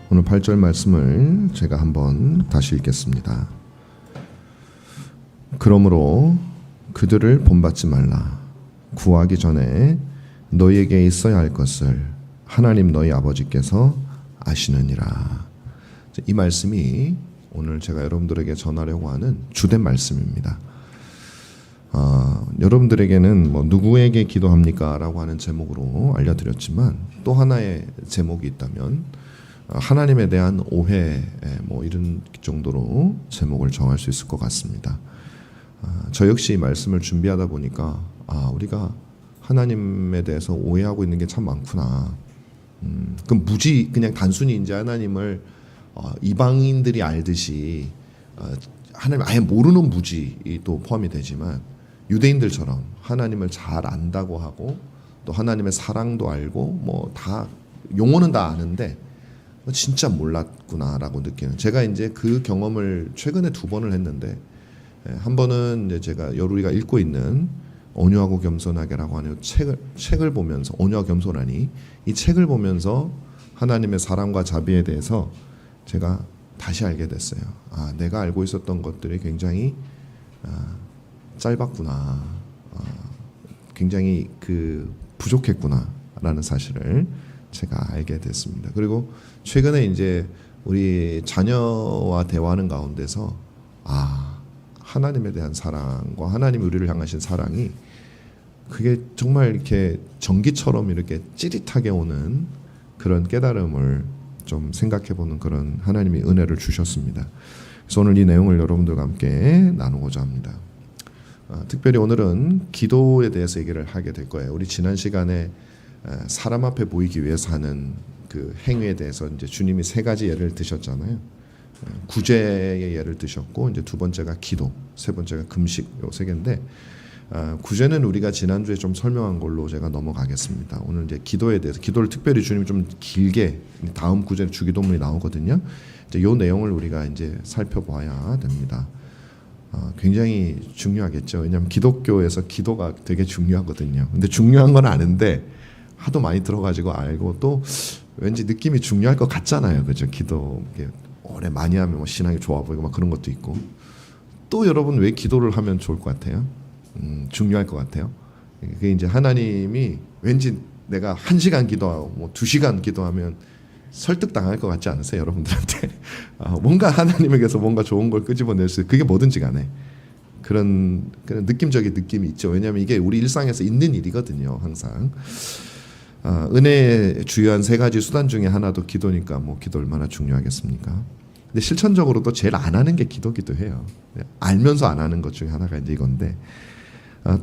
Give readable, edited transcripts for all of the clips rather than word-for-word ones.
오늘 8절 말씀을 제가 한번 다시 읽겠습니다. 그러므로 그들을 본받지 말라. 구하기 전에 너희에게 있어야 할 것을 하나님 너희 아버지께서 아시느니라. 이 말씀이 오늘 제가 여러분들에게 전하려고 하는 주된 말씀입니다. 여러분들에게는 누구에게 기도합니까? 라고 하는 제목으로 알려드렸지만 또 하나의 제목이 있다면 하나님에 대한 오해 이런 정도로 제목을 정할 수 있을 것 같습니다. 저 역시 이 말씀을 준비하다 보니까 우리가 하나님에 대해서 오해하고 있는 게 참 많구나. 그럼 그냥 단순히 이제 하나님을 이방인들이 알듯이 하나님 아예 모르는 무지도 포함이 되지만 유대인들처럼 하나님을 잘 안다고 하고 또 하나님의 사랑도 알고 다 용어는 다 아는데 진짜 몰랐구나라고 느끼는, 제가 이제 그 경험을 최근에 2번을 했는데, 한 번은 이제 제가 우리가 읽고 있는 온유하고 겸손하게라고 하는 책을 보면서, 온유하고 겸손하니 이 책을 보면서 하나님의 사랑과 자비에 대해서 제가 다시 알게 됐어요. 내가 알고 있었던 것들이 굉장히 짧았구나, 굉장히 부족했구나라는 사실을 제가 알게 됐습니다. 그리고 최근에 이제 우리 자녀와 대화하는 가운데서 하나님에 대한 사랑과 하나님이 우리를 향하신 사랑이 그게 정말 이렇게 전기처럼 이렇게 찌릿하게 오는 그런 깨달음을 좀 생각해보는 그런 하나님이 은혜를 주셨습니다. 그래서 오늘 이 내용을 여러분들과 함께 나누고자 합니다. 특별히 오늘은 기도에 대해서 얘기를 하게 될 거예요. 우리 지난 시간에 사람 앞에 보이기 위해서 하는 그 행위에 대해서 이제 주님이 3가지 예를 드셨잖아요. 구제의 예를 드셨고, 이제 2번째가 기도, 3번째가 금식, 요 3개인데, 구제는 우리가 지난주에 좀 설명한 걸로 제가 넘어가겠습니다. 오늘 이제 기도에 대해서, 기도를 특별히 주님이 좀 길게, 다음 구제 주기도문이 나오거든요. 이제 요 내용을 우리가 이제 살펴봐야 됩니다. 굉장히 중요하겠죠. 왜냐하면 기독교에서 기도가 되게 중요하거든요. 근데 중요한 건 아는데 하도 많이 들어가지고 알고 또 왠지 느낌이 중요할 것 같잖아요. 그죠? 기도 오래 많이 하면 신앙이 좋아 보이고 그런 것도 있고. 또 여러분 왜 기도를 하면 좋을 것 같아요? 중요할 것 같아요. 그게 이제 하나님이 왠지 내가 1시간 기도하고 2시간 기도하면 설득당할 것 같지 않으세요? 여러분들한테 뭔가 하나님에게서 뭔가 좋은 걸 끄집어낼 수 있어요. 그게 뭐든지 간에 그런 느낌적인 느낌이 있죠. 왜냐하면 이게 우리 일상에서 있는 일이거든요. 항상 은혜의 주요한 3가지 수단 중에 하나도 기도니까 기도 얼마나 중요하겠습니까? 근데 실천적으로도 제일 안 하는 게 기도기도 해요. 알면서 안 하는 것 중에 하나가 이제 이건데,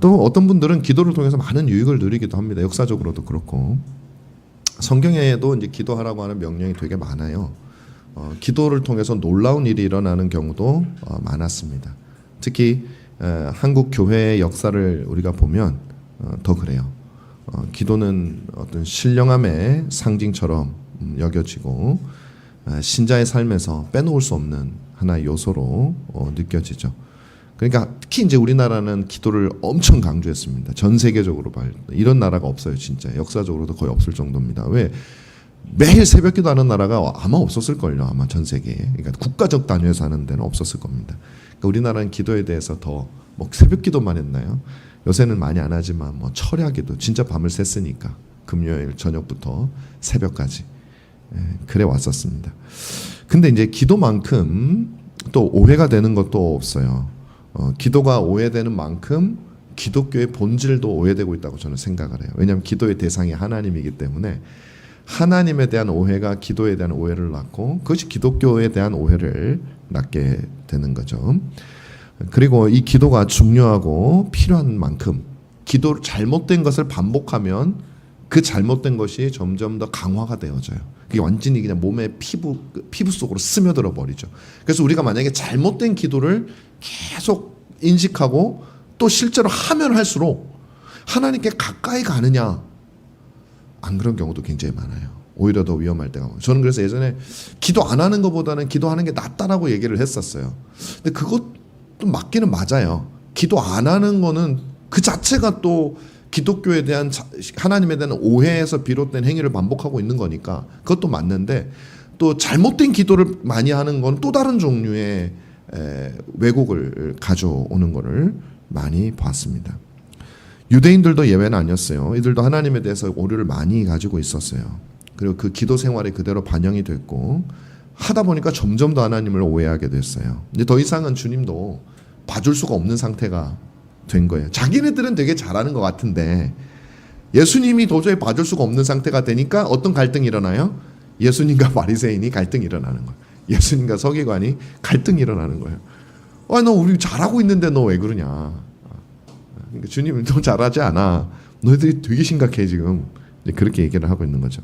또 어떤 분들은 기도를 통해서 많은 유익을 누리기도 합니다. 역사적으로도 그렇고. 성경에도 이제 기도하라고 하는 명령이 되게 많아요. 기도를 통해서 놀라운 일이 일어나는 경우도 많았습니다. 특히 한국 교회의 역사를 우리가 보면 더 그래요. 기도는 어떤 신령함의 상징처럼 여겨지고 신자의 삶에서 빼놓을 수 없는 하나의 요소로 느껴지죠. 그러니까 특히 이제 우리나라는 기도를 엄청 강조했습니다. 전 세계적으로 이런 나라가 없어요. 진짜 역사적으로도 거의 없을 정도입니다. 왜? 매일 새벽 기도하는 나라가 아마 없었을걸요. 아마 전 세계에. 그러니까 국가적 단위에서 하는 데는 없었을 겁니다. 그러니까 우리나라는 기도에 대해서 더 새벽 기도만 했나요? 요새는 많이 안 하지만 철야기도 진짜 밤을 샜으니까 금요일 저녁부터 새벽까지 그래 왔었습니다. 근데 이제 기도만큼 또 오해가 되는 것도 없어요. 기도가 오해되는 만큼 기독교의 본질도 오해되고 있다고 저는 생각을 해요. 왜냐하면 기도의 대상이 하나님이기 때문에 하나님에 대한 오해가 기도에 대한 오해를 낳고 그것이 기독교에 대한 오해를 낳게 되는 거죠. 그리고 이 기도가 중요하고 필요한 만큼 기도 잘못된 것을 반복하면 그 잘못된 것이 점점 더 강화가 되어져요. 그게 완전히 그냥 몸의 피부 속으로 스며들어 버리죠. 그래서 우리가 만약에 잘못된 기도를 계속 인식하고 또 실제로 하면 할수록 하나님께 가까이 가느냐, 안 그런 경우도 굉장히 많아요. 오히려 더 위험할 때가 많아요. 저는 그래서 예전에 기도 안 하는 것보다는 기도하는 게 낫다라고 얘기를 했었어요. 근데 그것도 맞기는 맞아요. 기도 안 하는 거는 그 자체가 또 기독교에 대한 하나님에 대한 오해에서 비롯된 행위를 반복하고 있는 거니까 그것도 맞는데, 또 잘못된 기도를 많이 하는 건 또 다른 종류의 왜곡을 가져오는 것을 많이 봤습니다. 유대인들도 예외는 아니었어요. 이들도 하나님에 대해서 오류를 많이 가지고 있었어요. 그리고 그 기도 생활이 그대로 반영이 됐고 하다 보니까 점점 더 하나님을 오해하게 됐어요. 이제 더 이상은 주님도 봐줄 수가 없는 상태가 된 거예요. 자기네들은 되게 잘하는 것 같은데 예수님이 도저히 봐줄 수가 없는 상태가 되니까 어떤 갈등이 일어나요? 예수님과 바리새인이 갈등이 일어나는 거예요. 예수님과 서기관이 갈등이 일어나는 거예요. 너 우리 잘하고 있는데 너 왜 그러냐? 그러니까 주님은 너 잘하지 않아. 너희들이 되게 심각해 지금. 그렇게 얘기를 하고 있는 거죠.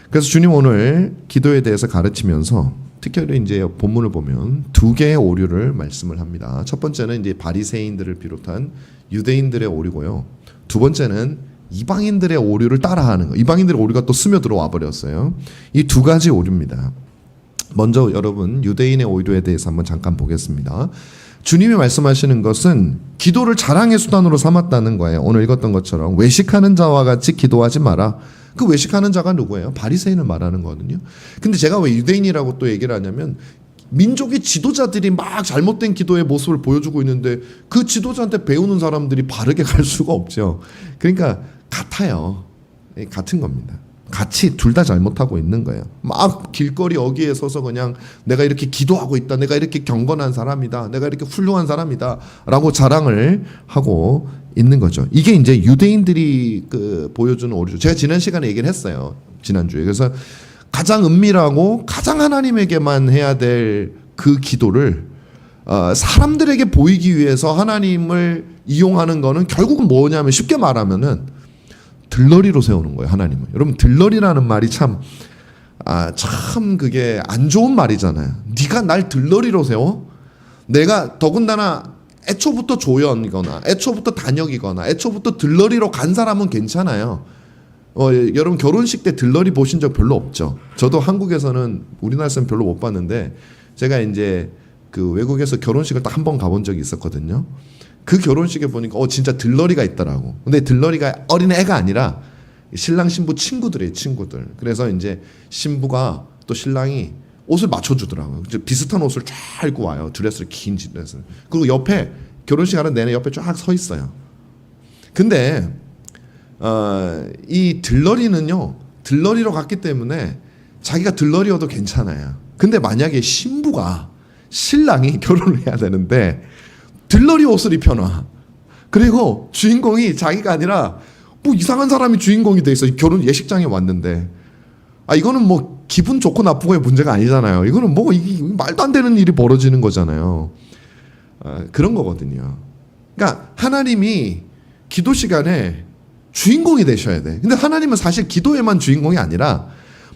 그래서 주님 오늘 기도에 대해서 가르치면서 특별히 이제 본문을 보면 두 개의 오류를 말씀을 합니다. 첫 번째는 이제 바리새인들을 비롯한 유대인들의 오류고요. 두 번째는 이방인들의 오류를 따라하는 거. 이방인들의 오류가 또 스며들어와 버렸어요. 이 두 가지 오류입니다. 먼저 여러분 유대인의 오류에 대해서 한번 잠깐 보겠습니다. 주님이 말씀하시는 것은 기도를 자랑의 수단으로 삼았다는 거예요. 오늘 읽었던 것처럼 외식하는 자와 같이 기도하지 마라. 그 외식하는 자가 누구예요? 바리새인을 말하는 거거든요. 근데 제가 왜 유대인이라고 또 얘기를 하냐면 민족의 지도자들이 막 잘못된 기도의 모습을 보여주고 있는데 그 지도자한테 배우는 사람들이 바르게 갈 수가 없죠. 그러니까 같아요. 같은 겁니다. 같이 둘 다 잘못하고 있는 거예요. 막 길거리 어귀에 서서 그냥 내가 이렇게 기도하고 있다. 내가 이렇게 경건한 사람이다. 내가 이렇게 훌륭한 사람이다. 라고 자랑을 하고 있는 거죠. 이게 이제 유대인들이 보여주는 오류죠. 제가 지난 시간에 얘기를 했어요. 지난주에. 그래서 가장 은밀하고 가장 하나님에게만 해야 될 그 기도를 사람들에게 보이기 위해서 하나님을 이용하는 거는 결국은 뭐냐면 쉽게 말하면은 들러리로 세우는 거예요. 하나님은. 여러분 들러리라는 말이 참 그게 안 좋은 말이잖아요. 네가 날 들러리로 세워? 내가 더군다나 애초부터 조연이거나 애초부터 단역이거나 애초부터 들러리로 간 사람은 괜찮아요. 여러분 결혼식 때 들러리 보신 적 별로 없죠. 저도 한국에서는 우리나라에서는 별로 못 봤는데 제가 이제 그 외국에서 결혼식을 딱 한 번 가본 적이 있었거든요. 그 결혼식에 보니까 진짜 들러리가 있더라고. 근데 들러리가 어린애가 아니라 신랑 신부 친구들이에요. 친구들. 그래서 이제 신부가 또 신랑이 옷을 맞춰주더라고요. 비슷한 옷을 쫙 입고 와요. 드레스를 긴 드레스를. 그리고 옆에 결혼식 하는 내내 옆에 쫙 서 있어요. 근데 이 들러리는요. 들러리로 갔기 때문에 자기가 들러리여도 괜찮아요. 근데 만약에 신랑이 결혼을 해야 되는데 들러리 옷을 입혀놔. 그리고 주인공이 자기가 아니라 뭐 이상한 사람이 주인공이 돼 있어. 결혼 예식장에 왔는데 이거는 뭐 기분 좋고 나쁘고의 문제가 아니잖아요. 이거는 뭐 이게 말도 안 되는 일이 벌어지는 거잖아요. 그런 거거든요. 그러니까 하나님이 기도 시간에 주인공이 되셔야 돼. 근데 하나님은 사실 기도에만 주인공이 아니라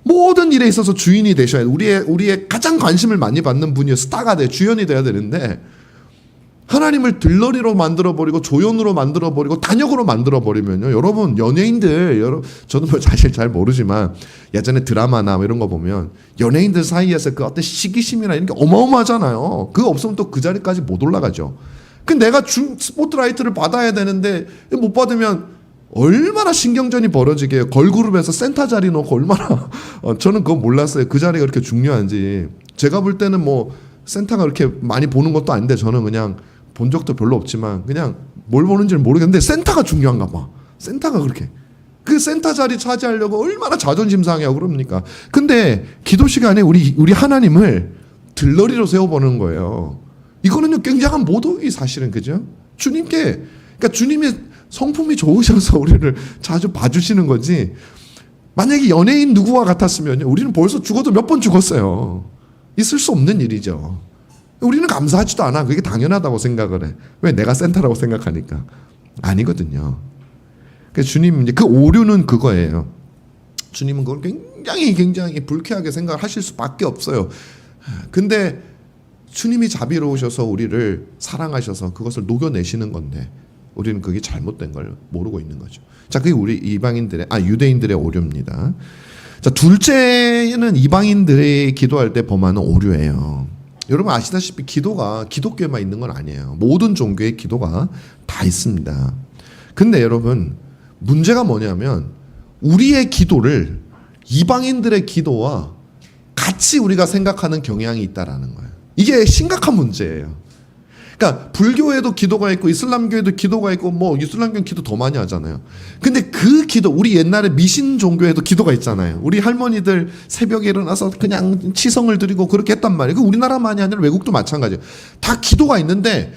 모든 일에 있어서 주인이 되셔야 돼. 우리의 가장 관심을 많이 받는 분이 스타가 돼. 주연이 돼야 되는데 하나님을 들러리로 만들어버리고 조연으로 만들어버리고 단역으로 만들어버리면요. 여러분 연예인들 저도 뭐 사실 잘 모르지만 예전에 드라마나 이런 거 보면 연예인들 사이에서 그 어떤 시기심이나 이런 게 어마어마하잖아요. 그거 없으면 또 그 자리까지 못 올라가죠. 근데 내가 스포트라이트를 받아야 되는데 못 받으면 얼마나 신경전이 벌어지게요. 걸그룹에서 센터 자리 놓고 얼마나 저는 그거 몰랐어요. 그 자리가 그렇게 중요한지. 제가 볼 때는 뭐 센터가 그렇게 많이 보는 것도 아닌데 저는 그냥 본 적도 별로 없지만 그냥 뭘 보는지는 모르겠는데 센터가 중요한가 봐. 센터가 그렇게. 그 센터 자리 차지하려고 얼마나 자존심 상해요. 그럽니까? 근데 기도 시간에 우리 하나님을 들러리로 세워보는 거예요. 이거는요 굉장한 모독이 사실은 그죠? 그러니까 주님의 성품이 좋으셔서 우리를 자주 봐주시는 거지. 만약에 연예인 누구와 같았으면요 우리는 벌써 죽어도 몇 번 죽었어요. 있을 수 없는 일이죠. 우리는 감사하지도 않아. 그게 당연하다고 생각을 해. 왜? 내가 센터라고 생각하니까. 아니거든요. 그러니까 주님 이제 그 오류는 그거예요. 주님은 그걸 굉장히 불쾌하게 생각하실 수밖에 없어요. 근데 주님이 자비로우셔서 우리를 사랑하셔서 그것을 녹여내시는 건데 우리는 그게 잘못된 걸 모르고 있는 거죠. 자, 그게 우리 유대인들의 오류입니다. 자, 둘째는 이방인들이 기도할 때 범하는 오류예요. 여러분 아시다시피 기도가 기독교에만 있는 건 아니에요. 모든 종교의 기도가 다 있습니다. 근데 여러분 문제가 뭐냐면 우리의 기도를 이방인들의 기도와 같이 우리가 생각하는 경향이 있다라는 거예요. 이게 심각한 문제예요. 그러니까 불교에도 기도가 있고 이슬람교에도 기도가 있고 뭐 이슬람교는 기도 더 많이 하잖아요. 근데 그 기도 우리 옛날에 미신 종교에도 기도가 있잖아요. 우리 할머니들 새벽에 일어나서 그냥 치성을 드리고 그렇게 했단 말이에요. 그 우리나라만이 아니라 외국도 마찬가지예요. 다 기도가 있는데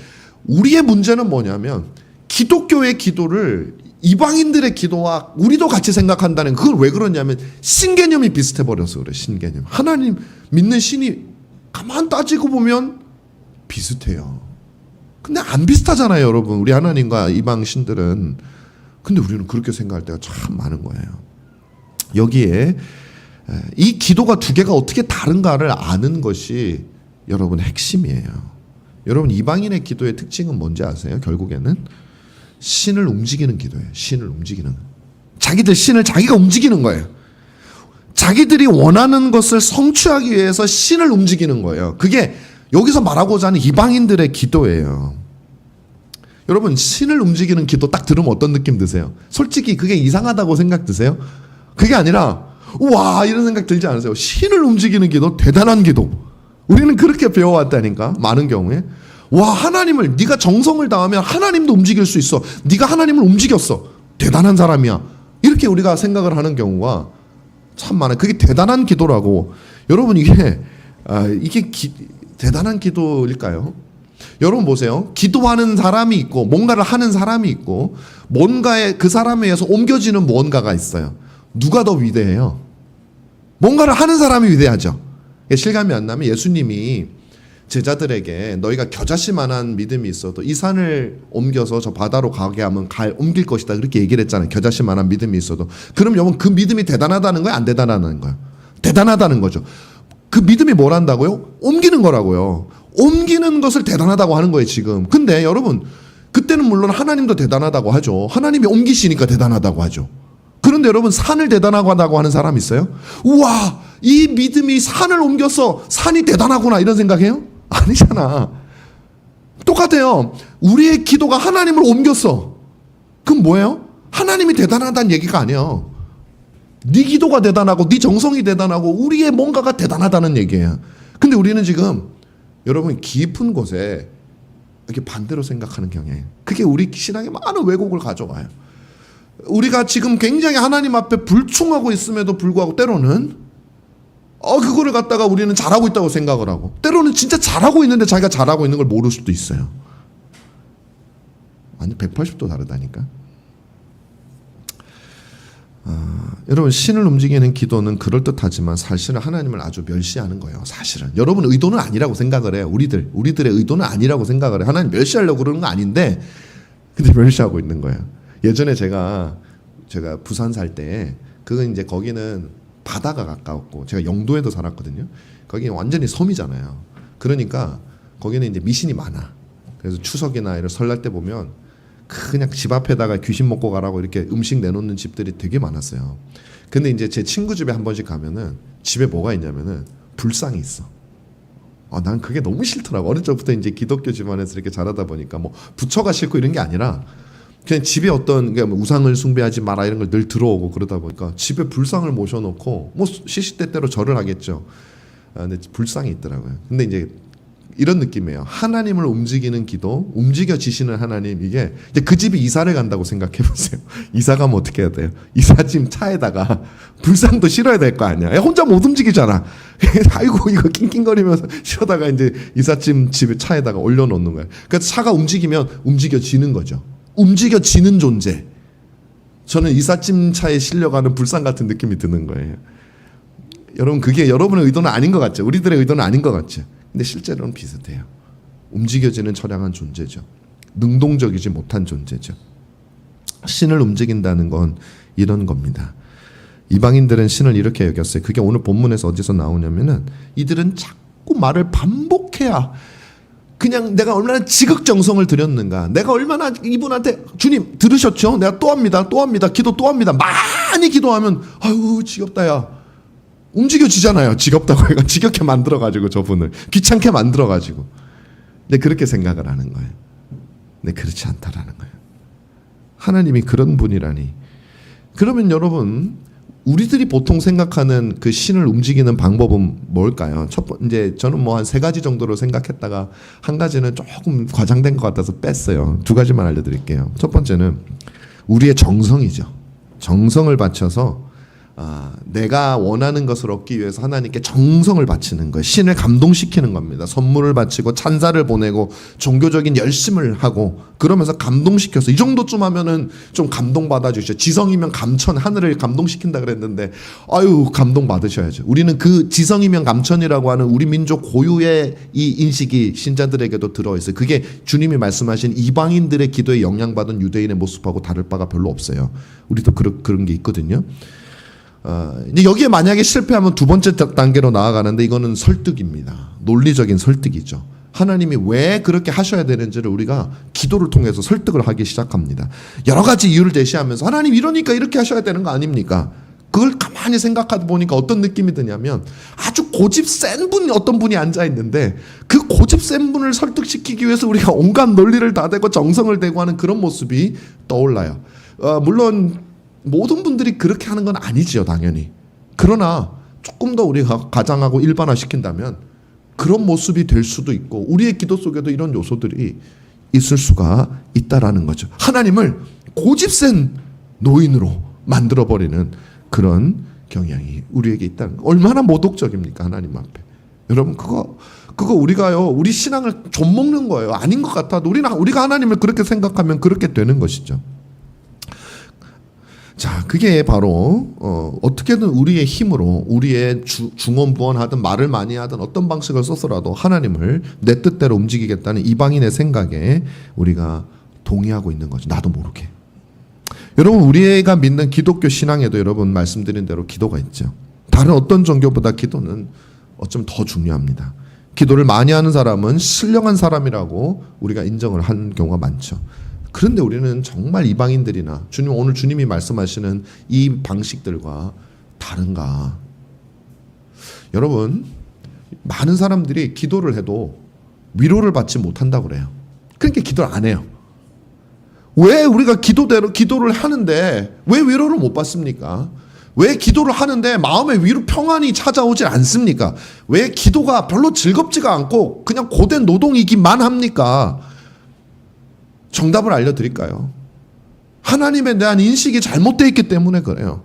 우리의 문제는 뭐냐면 기독교의 기도를 이방인들의 기도와 우리도 같이 생각한다는 그걸 왜 그러냐면 신개념이 비슷해 버려서 그래. 신개념. 하나님 믿는 신이 가만 따지고 보면 비슷해요. 근데 안 비슷하잖아요, 여러분. 우리 하나님과 이방 신들은. 근데 우리는 그렇게 생각할 때가 참 많은 거예요. 여기에 이 기도가 두 개가 어떻게 다른가를 아는 것이 여러분의 핵심이에요. 여러분 이방인의 기도의 특징은 뭔지 아세요? 결국에는 신을 움직이는 기도예요. 신을 움직이는. 자기들 신을 자기가 움직이는 거예요. 자기들이 원하는 것을 성취하기 위해서 신을 움직이는 거예요. 그게 여기서 말하고자 하는 이방인들의 기도예요. 여러분 신을 움직이는 기도 딱 들으면 어떤 느낌 드세요? 솔직히 그게 이상하다고 생각 드세요? 그게 아니라 우와 이런 생각 들지 않으세요? 신을 움직이는 기도 대단한 기도. 우리는 그렇게 배워왔다니까 많은 경우에. 와 하나님을 네가 정성을 다하면 하나님도 움직일 수 있어. 네가 하나님을 움직였어. 대단한 사람이야. 이렇게 우리가 생각을 하는 경우가 참 많아요. 그게 대단한 기도라고. 여러분 이게 대단한 기도일까요? 여러분 보세요. 기도하는 사람이 있고 뭔가를 하는 사람이 있고 뭔가에 그 사람에 의해서 옮겨지는 무언가가 있어요. 누가 더 위대해요? 뭔가를 하는 사람이 위대하죠. 실감이 안 나면 예수님이 제자들에게 너희가 겨자씨만한 믿음이 있어도 이 산을 옮겨서 저 바다로 가게 하면 옮길 것이다 그렇게 얘기를 했잖아요. 겨자씨만한 믿음이 있어도. 그럼 여러분 그 믿음이 대단하다는 거예요? 안 대단하다는 거예요? 대단하다는 거죠. 그 믿음이 뭘 한다고요? 옮기는 거라고요. 옮기는 것을 대단하다고 하는 거예요 지금. 근데 여러분 그때는 물론 하나님도 대단하다고 하죠. 하나님이 옮기시니까 대단하다고 하죠. 그런데 여러분 산을 대단하다고 하는 사람 있어요? 우와 이 믿음이 산을 옮겨서 산이 대단하구나 이런 생각해요? 아니잖아. 똑같아요. 우리의 기도가 하나님을 옮겼어. 그럼 뭐예요? 하나님이 대단하다는 얘기가 아니에요. 네 기도가 대단하고 네 정성이 대단하고 우리의 뭔가가 대단하다는 얘기예요. 근데 우리는 지금 여러분 깊은 곳에 이렇게 반대로 생각하는 경향이에요. 그게 우리 신앙에 많은 왜곡을 가져와요. 우리가 지금 굉장히 하나님 앞에 불충하고 있음에도 불구하고 때로는 그거를 갖다가 우리는 잘하고 있다고 생각을 하고 때로는 진짜 잘하고 있는데 자기가 잘하고 있는 걸 모를 수도 있어요. 완전 180도 다르다니까. 여러분 신을 움직이는 기도는 그럴듯하지만 사실은 하나님을 아주 멸시하는 거예요. 사실은 여러분 의도는 아니라고 생각을 해요. 우리들의 의도는 아니라고 생각을 해요. 하나님 멸시하려고 그러는 거 아닌데 근데 멸시하고 있는 거예요. 예전에 제가 부산 살 때 그건 이제 거기는 바다가 가까웠고 제가 영도에도 살았거든요. 거기는 완전히 섬이잖아요. 그러니까 거기는 이제 미신이 많아. 그래서 추석이나 이런 설날 때 보면 그냥 집 앞에다가 귀신 먹고 가라고 이렇게 음식 내놓는 집들이 되게 많았어요. 근데 이제 제 친구 집에 한 번씩 가면은 집에 뭐가 있냐면은 불상이 있어. 난 그게 너무 싫더라고. 어릴 적부터 이제 기독교 집안에서 이렇게 자라다 보니까 뭐 부처가 싫고 이런 게 아니라 그냥 집에 어떤 그러니까 우상을 숭배하지 마라 이런 걸 늘 들어오고 그러다 보니까 집에 불상을 모셔놓고 뭐 시시때때로 절을 하겠죠. 근데 불상이 있더라고요. 근데 이제 이런 느낌이에요. 하나님을 움직이는 기도, 움직여지시는 하나님 이게 이제 그 집이 이사를 간다고 생각해 보세요. 이사 가면 어떻게 해야 돼요? 이사짐 차에다가 불상도 실어야 될 거 아니야. 혼자 못 움직이잖아. 아이고 이거 낑낑거리면서 실어다가 이제 이삿짐 집에 차에다가 올려놓는 거예요. 그러니까 차가 움직이면 움직여지는 거죠. 움직여지는 존재. 저는 이삿짐 차에 실려가는 불상 같은 느낌이 드는 거예요. 여러분 그게 여러분의 의도는 아닌 것 같죠. 우리들의 의도는 아닌 것 같죠. 근데 실제로는 비슷해요. 움직여지는 처량한 존재죠. 능동적이지 못한 존재죠. 신을 움직인다는 건 이런 겁니다. 이방인들은 신을 이렇게 여겼어요. 그게 오늘 본문에서 어디서 나오냐면은 이들은 자꾸 말을 반복해야 그냥 내가 얼마나 지극정성을 들였는가, 내가 얼마나 이분한테 주님 들으셨죠? 내가 또 합니다, 기도 또 합니다. 많이 기도하면 아유 지겹다야. 움직여지잖아요. 지겹다고 해가 지겹게 만들어가지고 저분을 귀찮게 만들어가지고. 근데 그렇게 생각을 하는 거예요. 근데 그렇지 않다라는 거예요. 하나님이 그런 분이라니. 그러면 여러분 우리들이 보통 생각하는 그 신을 움직이는 방법은 뭘까요? 이제 저는 뭐 한 3가지 정도로 생각했다가 한 가지는 조금 과장된 것 같아서 뺐어요. 2가지만 알려드릴게요. 첫 번째는 우리의 정성이죠. 정성을 바쳐서 내가 원하는 것을 얻기 위해서 하나님께 정성을 바치는 거예요. 신을 감동시키는 겁니다. 선물을 바치고 찬사를 보내고 종교적인 열심을 하고 그러면서 감동시켜서 이 정도쯤 하면은 좀 감동받아 주시죠. 지성이면 감천, 하늘을 감동시킨다 그랬는데 아유 감동 받으셔야죠. 우리는 그 지성이면 감천이라고 하는 우리 민족 고유의 이 인식이 신자들에게도 들어있어요. 그게 주님이 말씀하신 이방인들의 기도에 영향받은 유대인의 모습하고 다를 바가 별로 없어요. 우리도 그런 게 있거든요. 이제 여기에 만약에 실패하면 2번째 단계로 나아가는데 이거는 설득입니다. 논리적인 설득이죠. 하나님이 왜 그렇게 하셔야 되는지를 우리가 기도를 통해서 설득을 하기 시작합니다. 여러 가지 이유를 제시하면서 하나님 이러니까 이렇게 하셔야 되는 거 아닙니까? 그걸 가만히 생각하다 보니까 어떤 느낌이 드냐면 아주 고집 센 분이 어떤 분이 앉아 있는데 그 고집 센 분을 설득시키기 위해서 우리가 온갖 논리를 다 대고 정성을 대고 하는 그런 모습이 떠올라요. 물론 모든 분들이 그렇게 하는 건 아니지요, 당연히. 그러나 조금 더 우리가 가장하고 일반화시킨다면 그런 모습이 될 수도 있고 우리의 기도 속에도 이런 요소들이 있을 수가 있다라는 거죠. 하나님을 고집센 노인으로 만들어버리는 그런 경향이 우리에게 있다는 거. 얼마나 모독적입니까, 하나님 앞에. 여러분 그거 우리가요, 우리 신앙을 좀먹는 거예요. 아닌 것 같아도 우리가 하나님을 그렇게 생각하면 그렇게 되는 것이죠. 자, 그게 바로 어떻게든 우리의 힘으로 우리의 중언부언하든 말을 많이 하든 어떤 방식을 써서라도 하나님을 내 뜻대로 움직이겠다는 이방인의 생각에 우리가 동의하고 있는 거죠. 나도 모르게. 여러분 우리가 믿는 기독교 신앙에도 여러분 말씀드린 대로 기도가 있죠. 다른 어떤 종교보다 기도는 어쩜 더 중요합니다. 기도를 많이 하는 사람은 신령한 사람이라고 우리가 인정을 하는 경우가 많죠. 그런데 우리는 정말 이방인들이나 오늘 주님이 말씀하시는 이 방식들과 다른가? 여러분 많은 사람들이 기도를 해도 위로를 받지 못한다고 그래요. 그러니까 기도를 안 해요. 왜 우리가 기도를 하는데 왜 위로를 못 받습니까? 왜 기도를 하는데 마음의 위로 평안이 찾아오질 않습니까? 왜 기도가 별로 즐겁지가 않고 그냥 고된 노동이기만 합니까? 정답을 알려드릴까요? 하나님에 대한 인식이 잘못되어 있기 때문에 그래요.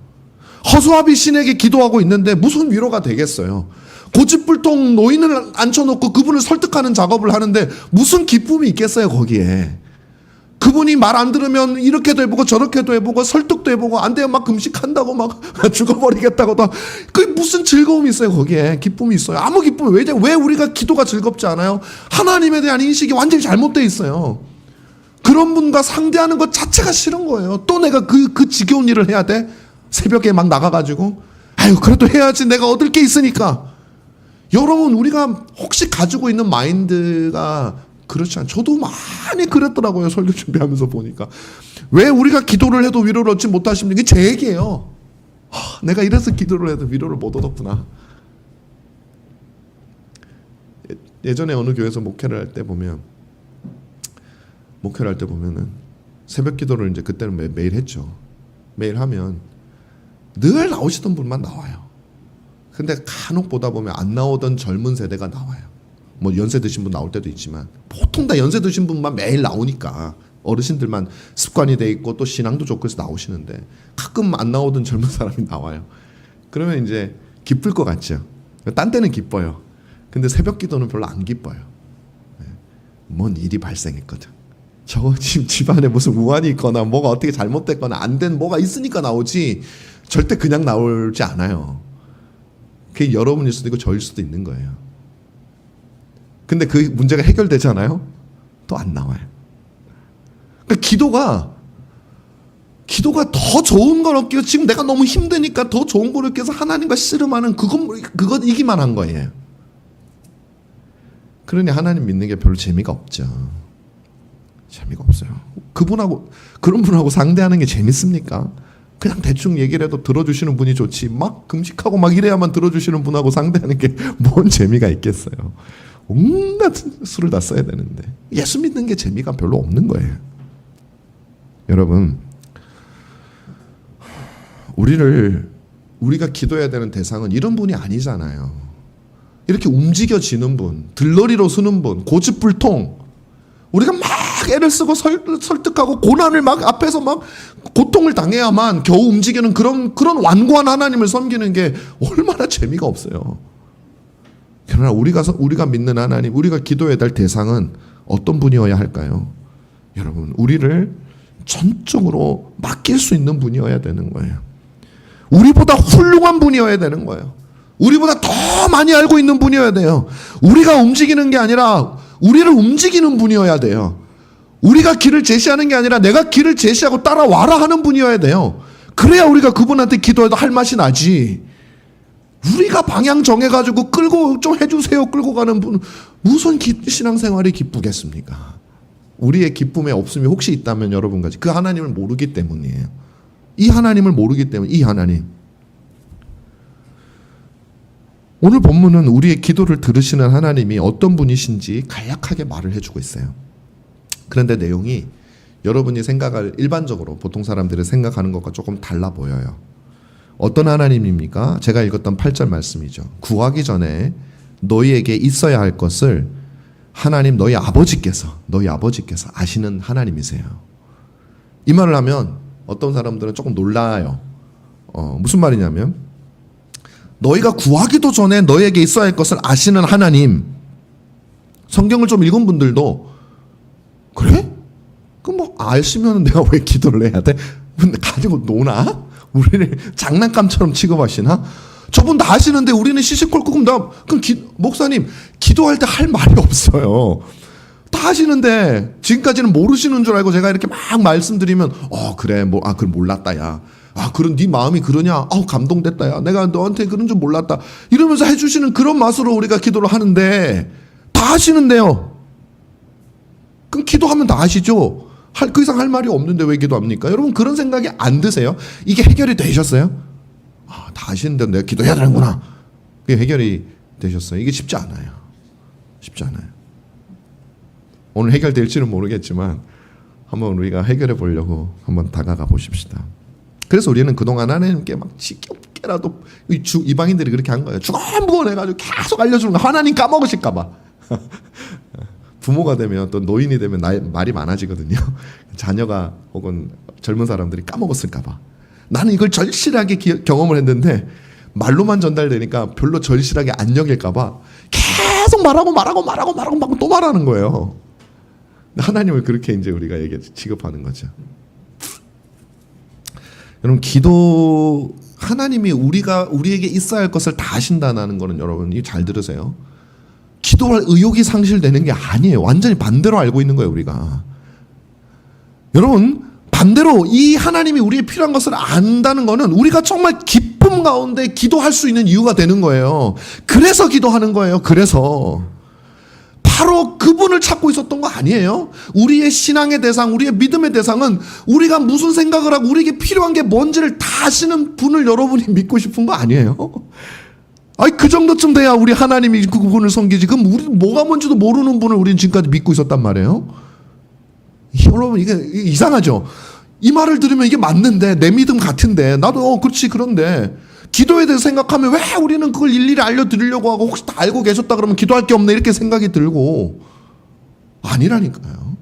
허수아비 신에게 기도하고 있는데 무슨 위로가 되겠어요? 고집불통 노인을 앉혀놓고 그분을 설득하는 작업을 하는데 무슨 기쁨이 있겠어요 거기에? 그분이 말 안 들으면 이렇게도 해보고 저렇게도 해보고 설득도 해보고 안 되면 막 금식한다고 막 죽어버리겠다고 그게 무슨 즐거움이 있어요 거기에? 기쁨이 있어요? 아무 기쁨이 왜 우리가 기도가 즐겁지 않아요? 하나님에 대한 인식이 완전히 잘못되어 있어요. 그런 분과 상대하는 것 자체가 싫은 거예요. 또 내가 그 지겨운 일을 해야 돼? 새벽에 막 나가가지고 아유 그래도 해야지 내가 얻을 게 있으니까. 여러분 우리가 혹시 가지고 있는 마인드가 그렇지 않아요. 저도 많이 그랬더라고요. 설교 준비하면서 보니까. 왜 우리가 기도를 해도 위로를 얻지 못하십니까? 이게 제 얘기예요. 내가 이래서 기도를 해도 위로를 못 얻었구나. 예전에 어느 교회에서 목회를 할 때 보면은 새벽 기도를 이제 그때는 매일 했죠. 매일 하면 늘 나오시던 분만 나와요. 근데 간혹 보다 보면 안 나오던 젊은 세대가 나와요. 뭐 연세 드신 분 나올 때도 있지만 보통 다 연세 드신 분만 매일 나오니까 어르신들만 습관이 돼 있고 또 신앙도 좋고 해서 나오시는데 가끔 안 나오던 젊은 사람이 나와요. 그러면 이제 기쁠 것 같죠. 딴 때는 기뻐요. 근데 새벽 기도는 별로 안 기뻐요. 뭔 일이 발생했거든. 저거 지금 집안에 무슨 우환이 있거나 뭐가 어떻게 잘못됐거나 안 된 뭐가 있으니까 나오지 절대 그냥 나오지 않아요. 그게 여러분일 수도 있고 저일 수도 있는 거예요. 근데 그 문제가 해결되잖아요. 또 안 나와요. 그러니까 기도가 더 좋은 걸 얻기 위해서 지금 내가 너무 힘드니까 더 좋은 걸 얻기 위해서 하나님과 씨름하는 그것이기만 한 거예요. 그러니 하나님 믿는 게 별로 재미가 없죠. 재미가 없어요. 그런 분하고 상대하는 게 재밌습니까? 그냥 대충 얘기를 해도 들어주시는 분이 좋지 막 금식하고 막 이래야만 들어주시는 분하고 상대하는 게 뭔 재미가 있겠어요. 온갖 수를 다 써야 되는데 예수 믿는 게 재미가 별로 없는 거예요. 여러분 우리가 기도해야 되는 대상은 이런 분이 아니잖아요. 이렇게 움직여지는 분, 들러리로 서는 분, 고집불통. 우리가 막 애를 쓰고 설득하고 고난을 막 앞에서 막 고통을 당해야만 겨우 움직이는 그런 완고한 하나님을 섬기는 게 얼마나 재미가 없어요. 그러나 우리가 믿는 하나님, 우리가 기도해야 될 대상은 어떤 분이어야 할까요? 여러분, 우리를 전적으로 맡길 수 있는 분이어야 되는 거예요. 우리보다 훌륭한 분이어야 되는 거예요. 우리보다 더 많이 알고 있는 분이어야 돼요. 우리가 움직이는 게 아니라 우리를 움직이는 분이어야 돼요. 우리가 길을 제시하는 게 아니라 내가 길을 제시하고 따라와라 하는 분이어야 돼요. 그래야 우리가 그분한테 기도해도 할 맛이 나지. 우리가 방향 정해가지고 끌고 좀 해주세요 끌고 가는 분, 무슨 신앙생활이 기쁘겠습니까? 우리의 기쁨에 없음이 혹시 있다면 여러분까지 그 하나님을 모르기 때문이에요. 이 하나님을 모르기 때문에. 이 하나님, 오늘 본문은 우리의 기도를 들으시는 하나님이 어떤 분이신지 간략하게 말을 해주고 있어요. 그런데 내용이 여러분이 생각할, 일반적으로 보통 사람들이 생각하는 것과 조금 달라 보여요. 어떤 하나님입니까? 제가 읽었던 8절 말씀이죠. 구하기 전에 너희에게 있어야 할 것을 하나님 너희 아버지께서 아시는 하나님이세요. 이 말을 하면 어떤 사람들은 조금 놀라요. 무슨 말이냐면, 너희가 구하기도 전에 너희에게 있어야 할 것을 아시는 하나님. 성경을 좀 읽은 분들도 그래? 그럼 뭐 아시면 내가 왜 기도를 해야 돼? 근데 가지고 노나? 우리를 장난감처럼 취급하시나? 저분 다 하시는데 우리는 시시콜콜. 그럼 목사님 기도할 때 할 말이 없어요. 다 하시는데 지금까지는 모르시는 줄 알고 제가 이렇게 막 말씀드리면 그래 그걸 몰랐다 야. 그런 네 마음이 그러냐? 감동됐다 야. 내가 너한테 그런 줄 몰랐다. 이러면서 해주시는 그런 맛으로 우리가 기도를 하는데 다 하시는데요. 그럼 기도하면 다 하시죠. 그 이상 할 말이 없는데 왜 기도합니까? 여러분, 그런 생각이 안 드세요? 이게 해결이 되셨어요? 다 하시는데 내가 기도해야 되는구나. 그게 해결이 되셨어요? 이게 쉽지 않아요. 쉽지 않아요. 오늘 해결될지는 모르겠지만 한번 우리가 해결해 보려고 한번 다가가 보십시다. 그래서 우리는 그동안 하나님께 막 지겹게라도 이방인들이 그렇게 한 거예요. 주관부원해가지고 계속 알려주는 거. 하나님 까먹으실까 봐. 부모가 되면 또 노인이 되면 말이 많아지거든요. 자녀가 혹은 젊은 사람들이 까먹었을까 봐. 나는 이걸 절실하게 경험을 했는데 말로만 전달되니까 별로 절실하게 안 여길까 봐 계속 말하고 또 말하는 거예요. 하나님을 그렇게 이제 우리가 취급하는 거죠. 여러분, 기도, 하나님이 우리에게 있어야 할 것을 다 하신다는 거는, 여러분 이 잘 들으세요. 기도할 의욕이 상실되는 게 아니에요. 완전히 반대로 알고 있는 거예요, 우리가. 여러분, 반대로 이 하나님이 우리의 필요한 것을 안다는 거는 우리가 정말 기쁨 가운데 기도할 수 있는 이유가 되는 거예요. 그래서 기도하는 거예요. 그래서 바로 그분을 찾고 있었던 거 아니에요? 우리의 신앙의 대상, 우리의 믿음의 대상은 우리가 무슨 생각을 하고 우리에게 필요한 게 뭔지를 다 아시는 분을 여러분이 믿고 싶은 거 아니에요? 그 정도쯤 돼야 우리 하나님이 그분을 섬기지. 그럼 우리 뭐가 뭔지도 모르는 분을 우리는 지금까지 믿고 있었단 말이에요. 여러분, 이게 이상하죠? 이 말을 들으면 이게 맞는데, 내 믿음 같은데, 나도 그렇지, 그런데 기도에 대해서 생각하면 왜 우리는 그걸 일일이 알려드리려고 하고, 혹시 다 알고 계셨다 그러면 기도할 게 없네 이렇게 생각이 들고. 아니라니까요.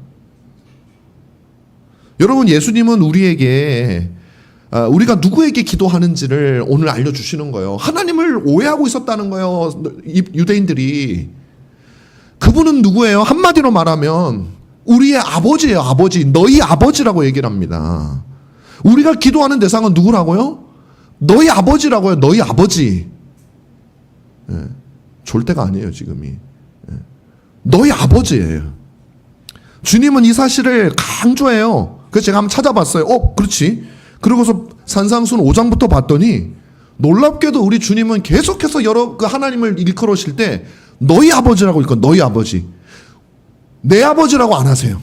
여러분, 예수님은 우리에게 우리가 누구에게 기도하는지를 오늘 알려주시는 거예요. 하나님을 오해하고 있었다는 거예요, 유대인들이. 그분은 누구예요? 한마디로 말하면 우리의 아버지예요. 아버지. 너희 아버지라고 얘기를 합니다. 우리가 기도하는 대상은 누구라고요? 너희 아버지라고요. 너희 아버지. 졸 때가 아니에요, 지금이. 너희 아버지예요. 주님은 이 사실을 강조해요. 그래서 제가 한번 찾아봤어요. 그렇지. 그러고서 산상순 5장부터 봤더니 놀랍게도 우리 주님은 계속해서 그 하나님을 일컬으실 때 너희 아버지라고 읽고, 너희 아버지. 내 아버지라고 안 하세요.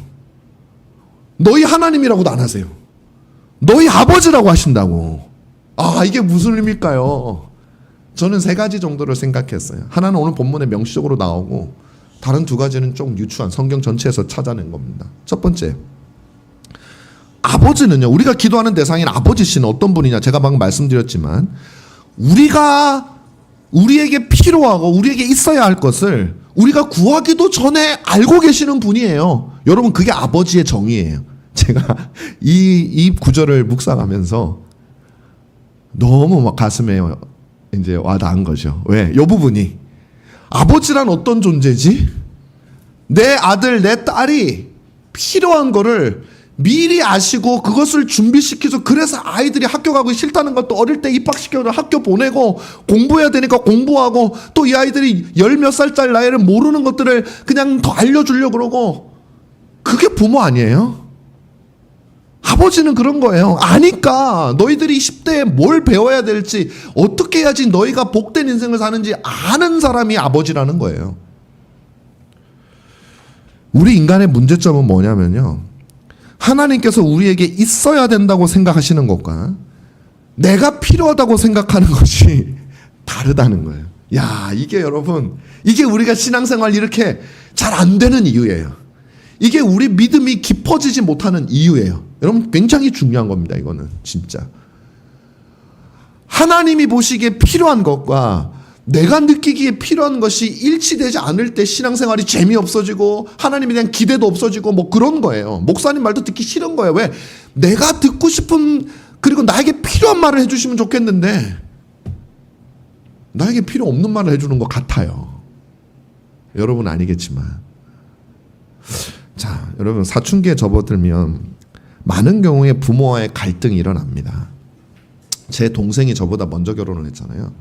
너희 하나님이라고도 안 하세요. 너희 아버지라고 하신다고. 이게 무슨 의미일까요? 저는 3가지 정도를 생각했어요. 하나는 오늘 본문에 명시적으로 나오고, 다른 2가지는 좀 유추한 성경 전체에서 찾아낸 겁니다. 첫 번째, 아버지는요, 우리가 기도하는 대상인 아버지 씨는 어떤 분이냐? 제가 방금 말씀드렸지만 우리에게 필요하고 우리에게 있어야 할 것을 우리가 구하기도 전에 알고 계시는 분이에요. 여러분, 그게 아버지의 정의예요. 제가 이 구절을 묵상하면서 너무 막 가슴에 이제 와닿은 거죠. 왜? 이 부분이 아버지란 어떤 존재지? 내 아들, 내 딸이 필요한 거를 미리 아시고 그것을 준비시켜서, 그래서 아이들이 학교 가고 싫다는 것도 어릴 때 입학시켜서 학교 보내고 공부해야 되니까 공부하고, 또 이 아이들이 열 몇 살짜리 나이를 모르는 것들을 그냥 더 알려주려고 그러고, 그게 부모 아니에요? 아버지는 그런 거예요. 아니까 너희들이 10대에 뭘 배워야 될지, 어떻게 해야지 너희가 복된 인생을 사는지 아는 사람이 아버지라는 거예요. 우리 인간의 문제점은 뭐냐면요, 하나님께서 우리에게 있어야 된다고 생각하시는 것과 내가 필요하다고 생각하는 것이 다르다는 거예요. 야, 이게 여러분, 이게 우리가 신앙생활 이렇게 잘 안 되는 이유예요. 이게 우리 믿음이 깊어지지 못하는 이유예요. 여러분, 굉장히 중요한 겁니다. 이거는 진짜 하나님이 보시기에 필요한 것과 내가 느끼기에 필요한 것이 일치되지 않을 때 신앙생활이 재미없어지고 하나님에 대한 기대도 없어지고 뭐 그런 거예요. 목사님 말도 듣기 싫은 거예요. 왜? 내가 듣고 싶은, 그리고 나에게 필요한 말을 해주시면 좋겠는데 나에게 필요 없는 말을 해주는 것 같아요. 여러분 아니겠지만. 자, 여러분, 사춘기에 접어들면 많은 경우에 부모와의 갈등이 일어납니다. 제 동생이 저보다 먼저 결혼을 했잖아요.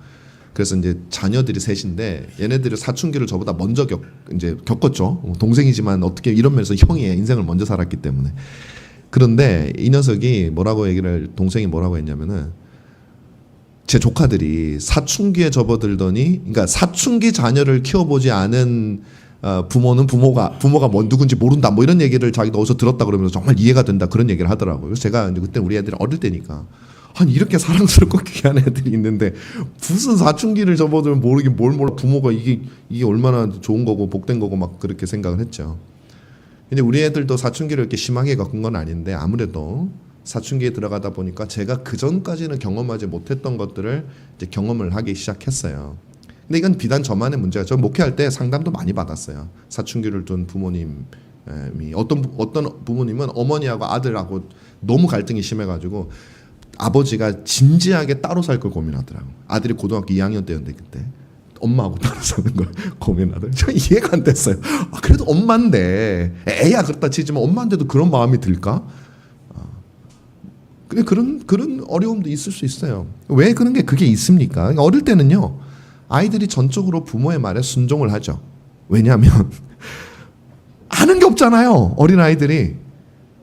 그래서 이제 자녀들이 셋인데 얘네들이 사춘기를 저보다 먼저 겪었죠. 동생이지만 어떻게 이런 면에서 형이 인생을 먼저 살았기 때문에. 그런데 이 녀석이 동생이 뭐라고 했냐면은, 제 조카들이 사춘기에 접어들더니, 그러니까 사춘기 자녀를 키워보지 않은 부모는 부모가 누군지 모른다, 뭐 이런 얘기를 자기도 어디서 들었다 그러면서 정말 이해가 된다, 그런 얘기를 하더라고요. 그래서 제가 이제 그때 우리 애들이 어릴 때니까, 아니 이렇게 사랑스럽고 귀한 애들이 있는데 무슨 사춘기를 접어들면 모르긴 뭘 몰라, 부모가 이게 얼마나 좋은 거고 복된 거고 막 그렇게 생각을 했죠. 근데 우리 애들도 사춘기를 이렇게 심하게 겪은 건 아닌데, 아무래도 사춘기에 들어가다 보니까 제가 그 전까지는 경험하지 못했던 것들을 이제 경험을 하기 시작했어요. 근데 이건 비단 저만의 문제가, 저 목회할 때 상담도 많이 받았어요. 사춘기를 둔 부모님이, 어떤 부모님은 어머니하고 아들하고 너무 갈등이 심해가지고 아버지가 진지하게 따로 살 걸 고민하더라고. 아들이 고등학교 2학년 때였는데 그때 엄마하고 따로 사는 걸 고민하더라고. 저 이해가 안 됐어요. 그래도 엄마인데, 애야 그렇다 치지만 엄마인데도 그런 마음이 들까? 근데 그런 어려움도 있을 수 있어요. 왜 그게 있습니까? 그러니까 어릴 때는요, 아이들이 전적으로 부모의 말에 순종을 하죠. 왜냐하면 아는 게 없잖아요. 어린 아이들이.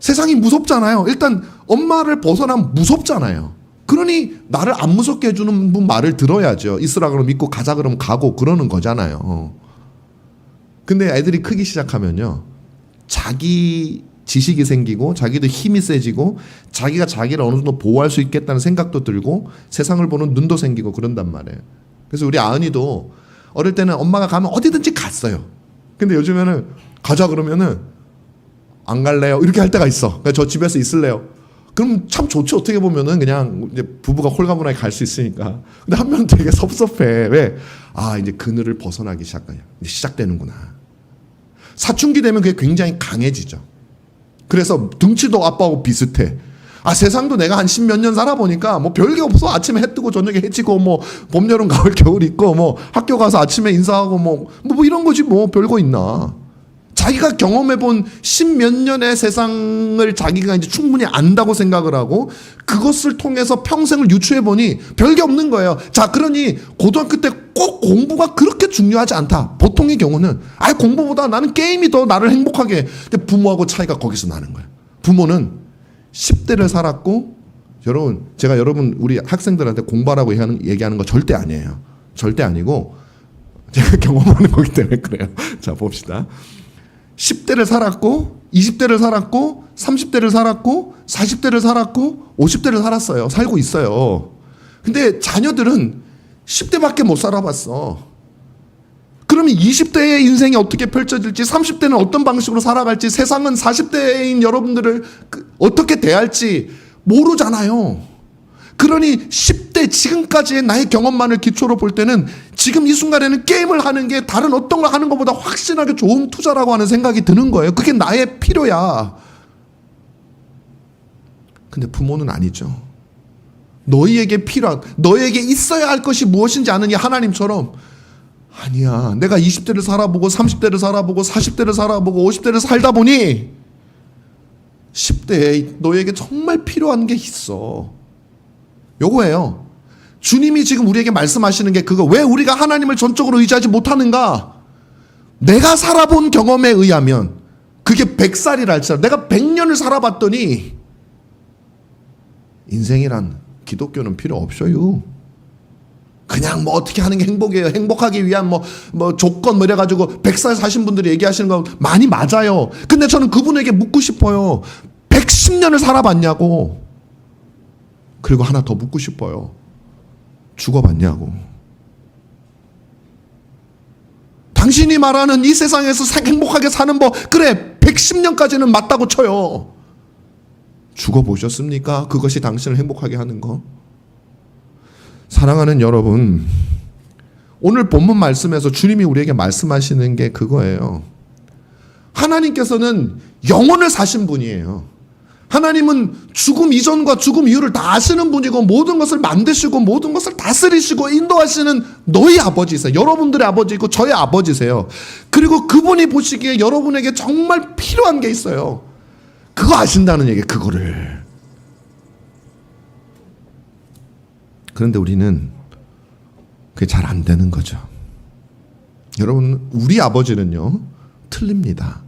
세상이 무섭잖아요. 일단 엄마를 벗어나면 무섭잖아요. 그러니 나를 안 무섭게 해주는 분 말을 들어야죠. 있으라 그러면 믿고, 가자 그러면 가고, 그러는 거잖아요. 근데 애들이 크기 시작하면요, 자기 지식이 생기고 자기도 힘이 세지고 자기가 자기를 어느 정도 보호할 수 있겠다는 생각도 들고 세상을 보는 눈도 생기고 그런단 말이에요. 그래서 우리 아은이도 어릴 때는 엄마가 가면 어디든지 갔어요. 근데 요즘에는 가자 그러면은 안 갈래요, 이렇게 할 때가 있어. 그냥 저 집에서 있을래요. 그럼 참 좋지, 어떻게 보면은. 그냥 이제 부부가 홀가분하게 갈 수 있으니까. 근데 한 명은 되게 섭섭해. 왜? 이제 그늘을 벗어나기 시작되는구나. 사춘기 되면 그게 굉장히 강해지죠. 그래서 등치도 아빠하고 비슷해. 세상도 내가 한 10몇 년 살아보니까 뭐 별게 없어. 아침에 해 뜨고 저녁에 해 지고 뭐 봄, 여름, 가을, 겨울 있고 뭐 학교 가서 아침에 인사하고 뭐 이런 거지, 뭐 별거 있나. 자기가 경험해본 10몇 년의 세상을 자기가 이제 충분히 안다고 생각을 하고 그것을 통해서 평생을 유추해보니 별게 없는 거예요. 자, 그러니 고등학교 때 꼭 공부가 그렇게 중요하지 않다. 보통의 경우는 공부보다 나는 게임이 더 나를 행복하게 해. 근데 부모하고 차이가 거기서 나는 거예요. 부모는 10대를 살았고, 제가 우리 학생들한테 공부하라고 얘기하는 거 절대 아니에요. 절대 아니고 제가 경험하는 거기 때문에 그래요. 자, 봅시다. 10대를 살았고, 20대를 살았고, 30대를 살았고, 40대를 살았고, 50대를 살았어요. 살고 있어요. 근데 자녀들은 10대밖에 못 살아봤어. 그러면 20대의 인생이 어떻게 펼쳐질지, 30대는 어떤 방식으로 살아갈지, 세상은 40대인 여러분들을 어떻게 대할지 모르잖아요. 그러니 10대 지금까지의 나의 경험만을 기초로 볼 때는 지금 이 순간에는 게임을 하는 게 다른 어떤 걸 하는 것보다 확실하게 좋은 투자라고 하는 생각이 드는 거예요. 그게 나의 필요야. 근데 부모는 아니죠. 너희에게 필요한, 너희에게 있어야 할 것이 무엇인지 아는 이 하나님처럼, 아니야, 내가 20대를 살아보고 30대를 살아보고 40대를 살아보고 50대를 살다 보니 10대에 너희에게 정말 필요한 게 있어. 요거예요. 주님이 지금 우리에게 말씀하시는 게 그거. 왜 우리가 하나님을 전적으로 의지하지 못하는가? 내가 살아본 경험에 의하면 그게 100살이라 할지라도 내가 100년을 살아봤더니 인생이란, 기독교는 필요 없어요. 그냥 뭐 어떻게 하는 게 행복이에요. 행복하기 위한 뭐 조건 뭐 이래가지고 100살 사신 분들이 얘기하시는 거 많이 맞아요. 근데 저는 그분에게 묻고 싶어요. 110년을 살아봤냐고. 그리고 하나 더 묻고 싶어요. 죽어봤냐고. 당신이 말하는 이 세상에서 행복하게 사는 법, 그래 110년까지는 맞다고 쳐요. 죽어보셨습니까? 그것이 당신을 행복하게 하는 거. 사랑하는 여러분, 오늘 본문 말씀에서 주님이 우리에게 말씀하시는 게 그거예요. 하나님께서는 영원을 사신 분이에요. 하나님은 죽음 이전과 죽음 이후를 다 아시는 분이고 모든 것을 만드시고 모든 것을 다스리시고 인도하시는 너희 아버지세요. 여러분들의 아버지이고 저의 아버지세요. 그리고 그분이 보시기에 여러분에게 정말 필요한 게 있어요. 그거 아신다는 얘기예요. 그거를. 그런데 우리는 그게 잘 안 되는 거죠. 여러분, 우리 아버지는요 틀립니다.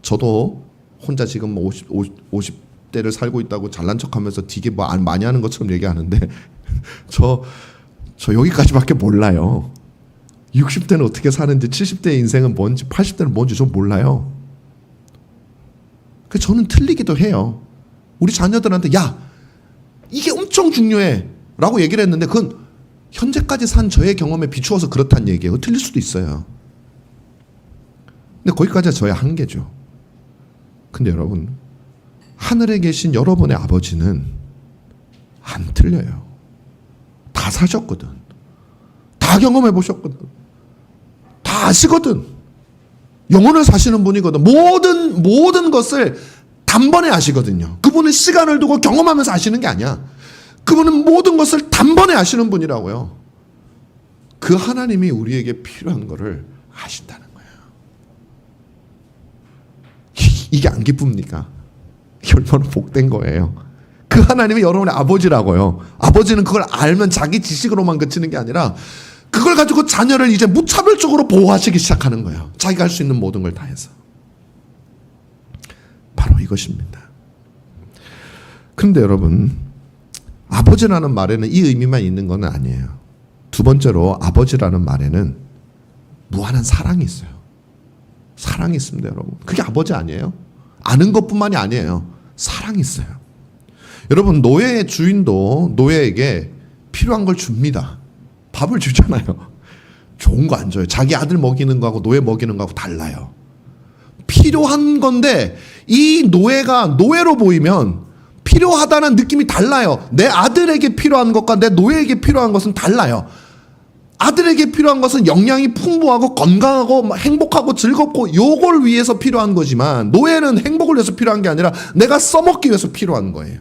저도 혼자 지금 50대를 살고 있다고 잘난 척하면서 되게 많이 하는 것처럼 얘기하는데 저 여기까지밖에 몰라요. 60대는 어떻게 사는지, 70대의 인생은 뭔지, 80대는 뭔지 좀 몰라요. 그래서 저는 틀리기도 해요. 우리 자녀들한테 야, 이게 엄청 중요해 라고 얘기를 했는데 그건 현재까지 산 저의 경험에 비추어서 그렇다는 얘기예요. 틀릴 수도 있어요. 근데 거기까지가 저의 한계죠. 근데 여러분, 하늘에 계신 여러분의 아버지는 안 틀려요. 다 사셨거든. 다 경험해 보셨거든. 다 아시거든. 영혼을 사시는 분이거든. 모든 것을 단번에 아시거든요. 그분은 시간을 두고 경험하면서 아시는 게 아니야. 그분은 모든 것을 단번에 아시는 분이라고요. 그 하나님이 우리에게 필요한 것을 아신다는 거예요. 이게 안 기쁩니까? 얼마나 복된 거예요. 그 하나님이 여러분의 아버지라고요. 아버지는 그걸 알면 자기 지식으로만 그치는 게 아니라 그걸 가지고 자녀를 이제 무차별적으로 보호하시기 시작하는 거예요. 자기가 할 수 있는 모든 걸 다해서. 바로 이것입니다. 그런데 여러분, 아버지라는 말에는 이 의미만 있는 건 아니에요. 두 번째로, 아버지라는 말에는 무한한 사랑이 있어요. 사랑이 있습니다, 여러분. 그게 아버지 아니에요? 아는 것뿐만이 아니에요. 사랑이 있어요. 여러분, 노예의 주인도 노예에게 필요한 걸 줍니다. 밥을 주잖아요. 좋은 거 안 줘요. 자기 아들 먹이는 거하고 노예 먹이는 거하고 달라요. 필요한 건데 이 노예가 노예로 보이면 필요하다는 느낌이 달라요. 내 아들에게 필요한 것과 내 노예에게 필요한 것은 달라요. 아들에게 필요한 것은 영양이 풍부하고 건강하고 행복하고 즐겁고 요걸 위해서 필요한 거지만, 노예는 행복을 위해서 필요한 게 아니라 내가 써먹기 위해서 필요한 거예요.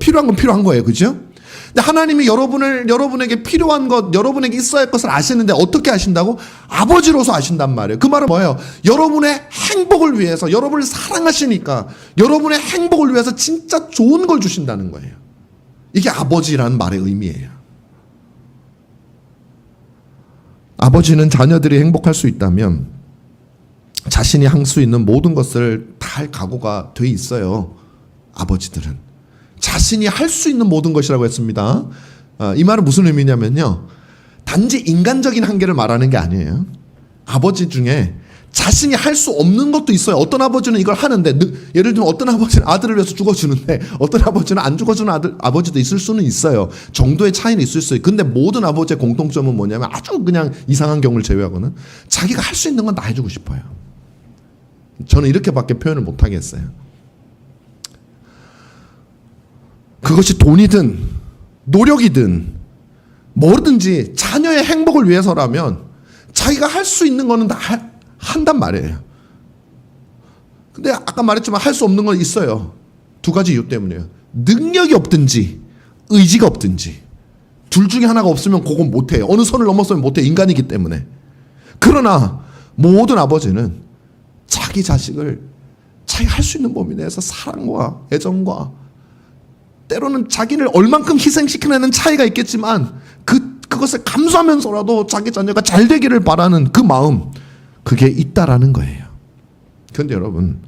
필요한 건 필요한 거예요. 그죠? 근데 하나님이 여러분에게 필요한 것, 여러분에게 있어야 할 것을 아시는데 어떻게 아신다고? 아버지로서 아신단 말이에요. 그 말은 뭐예요? 여러분의 행복을 위해서, 여러분을 사랑하시니까 여러분의 행복을 위해서 진짜 좋은 걸 주신다는 거예요. 이게 아버지라는 말의 의미예요. 아버지는 자녀들이 행복할 수 있다면 자신이 할 수 있는 모든 것을 다 할 각오가 돼 있어요. 아버지들은 자신이 할 수 있는 모든 것이라고 했습니다. 이 말은 무슨 의미냐면요, 단지 인간적인 한계를 말하는 게 아니에요. 아버지 중에 자신이 할 수 없는 것도 있어요. 어떤 아버지는 이걸 하는데, 예를 들면 어떤 아버지는 아들을 위해서 죽어주는데 어떤 아버지는 안 죽어주는 아버지도 있을 수는 있어요. 정도의 차이는 있을 수 있어요. 근데 모든 아버지의 공통점은 뭐냐면, 아주 그냥 이상한 경우를 제외하고는 자기가 할 수 있는 건 다 해주고 싶어요. 저는 이렇게밖에 표현을 못 하겠어요. 그것이 돈이든 노력이든 뭐든지 자녀의 행복을 위해서라면 자기가 할 수 있는 거는 다 한단 말이에요. 근데 아까 말했지만 할 수 없는 건 있어요. 두 가지 이유 때문이에요. 능력이 없든지 의지가 없든지 둘 중에 하나가 없으면 그건 못해요. 어느 선을 넘어서면 못해. 인간이기 때문에. 그러나 모든 아버지는 자기 자식을 자기가 할 수 있는 범위 내에서 사랑과 애정과 때로는 자기를 얼만큼 희생시키는 차이가 있겠지만 그것을 감수하면서라도 자기 자녀가 잘 되기를 바라는 그 마음, 그게 있다라는 거예요. 그런데 여러분,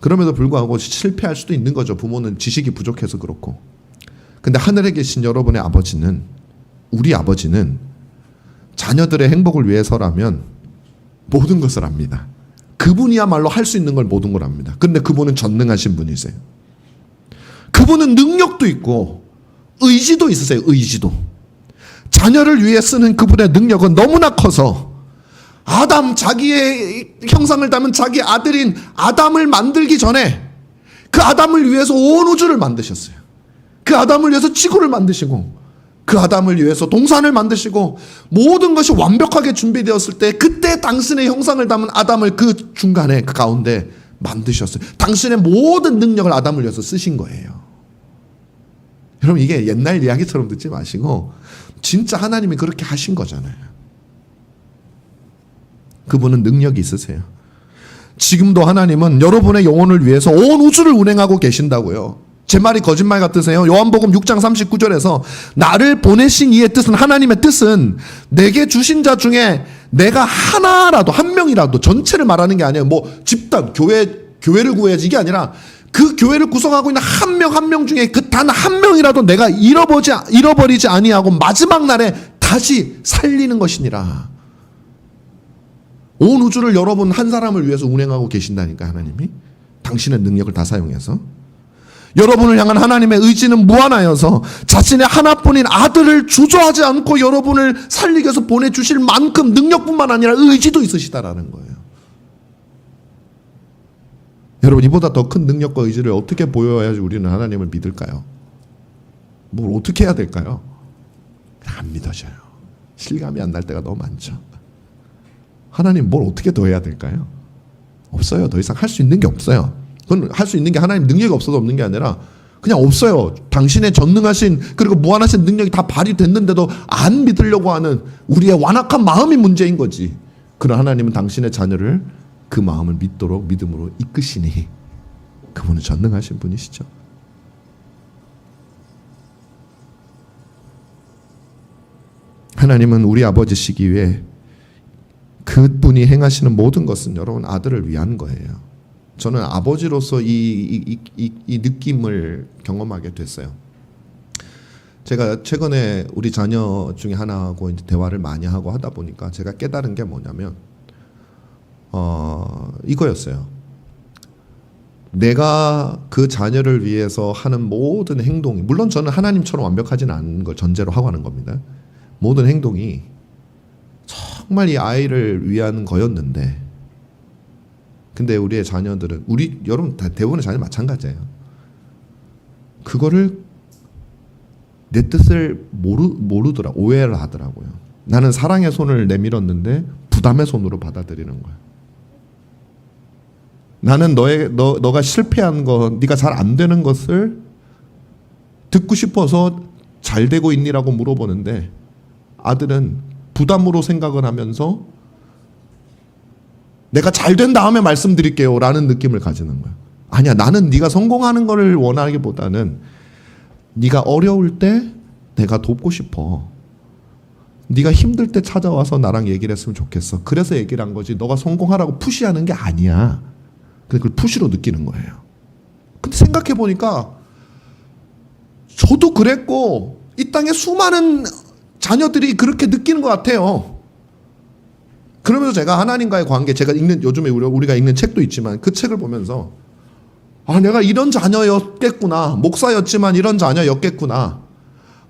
그럼에도 불구하고 실패할 수도 있는 거죠. 부모는 지식이 부족해서 그렇고. 근데 하늘에 계신 여러분의 아버지는, 우리 아버지는 자녀들의 행복을 위해서라면 모든 것을 압니다. 그분이야말로 할 수 있는 걸 모든 걸 압니다. 근데 그분은 전능하신 분이세요. 그분은 능력도 있고 의지도 있으세요. 의지도. 자녀를 위해 쓰는 그분의 능력은 너무나 커서 아담, 자기의 형상을 담은 자기 아들인 아담을 만들기 전에 그 아담을 위해서 온 우주를 만드셨어요. 그 아담을 위해서 지구를 만드시고 그 아담을 위해서 동산을 만드시고 모든 것이 완벽하게 준비되었을 때 그때 당신의 형상을 담은 아담을 그 중간에 그 가운데 만드셨어요. 당신의 모든 능력을 아담을 위해서 쓰신 거예요. 여러분, 이게 옛날 이야기처럼 듣지 마시고 진짜 하나님이 그렇게 하신 거잖아요. 그분은 능력이 있으세요. 지금도 하나님은 여러분의 영혼을 위해서 온 우주를 운행하고 계신다고요. 제 말이 거짓말 같으세요? 요한복음 6장 39절에서 나를 보내신 이의 뜻은, 하나님의 뜻은 내게 주신 자 중에 내가 하나라도, 한 명이라도, 전체를 말하는 게 아니에요. 뭐 집단, 교회를 구해야지, 이게 아니라 그 교회를 구성하고 있는 한 명 한 명 중에 그 단 한 명이라도 내가 잃어버리지 아니하고 마지막 날에 다시 살리는 것이니라. 온 우주를 여러분 한 사람을 위해서 운행하고 계신다니까, 하나님이. 당신의 능력을 다 사용해서. 여러분을 향한 하나님의 의지는 무한하여서 자신의 하나뿐인 아들을 주저하지 않고 여러분을 살리기 위해서 보내주실 만큼 능력뿐만 아니라 의지도 있으시다라는 거예요. 여러분, 이보다 더 큰 능력과 의지를 어떻게 보여야지 우리는 하나님을 믿을까요? 뭘 어떻게 해야 될까요? 안 믿어져요. 실감이 안 날 때가 너무 많죠. 하나님 뭘 어떻게 더 해야 될까요? 없어요. 더 이상 할 수 있는 게 없어요. 그건 할 수 있는 게 하나님 능력이 없어서 없는 게 아니라 그냥 없어요. 당신의 전능하신 그리고 무한하신 능력이 다 발휘됐는데도 안 믿으려고 하는 우리의 완악한 마음이 문제인 거지. 그러나 하나님은 당신의 자녀를 그 마음을 믿도록 믿음으로 이끄시니 그분은 전능하신 분이시죠. 하나님은 우리 아버지시기에 그분이 행하시는 모든 것은 여러분 아들을 위한 거예요. 저는 아버지로서 이 느낌을 경험하게 됐어요. 제가 최근에 우리 자녀 중에 하나하고 이제 대화를 많이 하고 하다 보니까 제가 깨달은 게 뭐냐면 이거였어요. 내가 그 자녀를 위해서 하는 모든 행동이, 물론 저는 하나님처럼 완벽하지는 않은 걸 전제로 하고 하는 겁니다. 모든 행동이 정말 이 아이를 위한 거였는데, 근데 우리의 자녀들은, 여러분 대부분의 자녀 마찬가지예요. 그거를 내 뜻을 모르더라, 오해를 하더라고요. 나는 사랑의 손을 내밀었는데 부담의 손으로 받아들이는 거야. 나는 너가 실패한 거, 네가 잘 안 되는 것을 듣고 싶어서 잘 되고 있니라고 물어보는데 아들은 부담으로 생각을 하면서 내가 잘 된 다음에 말씀드릴게요 라는 느낌을 가지는 거야. 아니야, 나는 네가 성공하는 거를 원하기보다는 네가 어려울 때 내가 돕고 싶어. 네가 힘들 때 찾아와서 나랑 얘기를 했으면 좋겠어. 그래서 얘기를 한 거지, 너가 성공하라고 푸시하는 게 아니야. 그걸 푸시로 느끼는 거예요. 근데 생각해 보니까 저도 그랬고 이 땅에 수많은 자녀들이 그렇게 느끼는 것 같아요. 그러면서 제가 하나님과의 관계, 제가 읽는, 요즘에 우리가 읽는 책도 있지만 그 책을 보면서 내가 이런 자녀였겠구나. 목사였지만 이런 자녀였겠구나.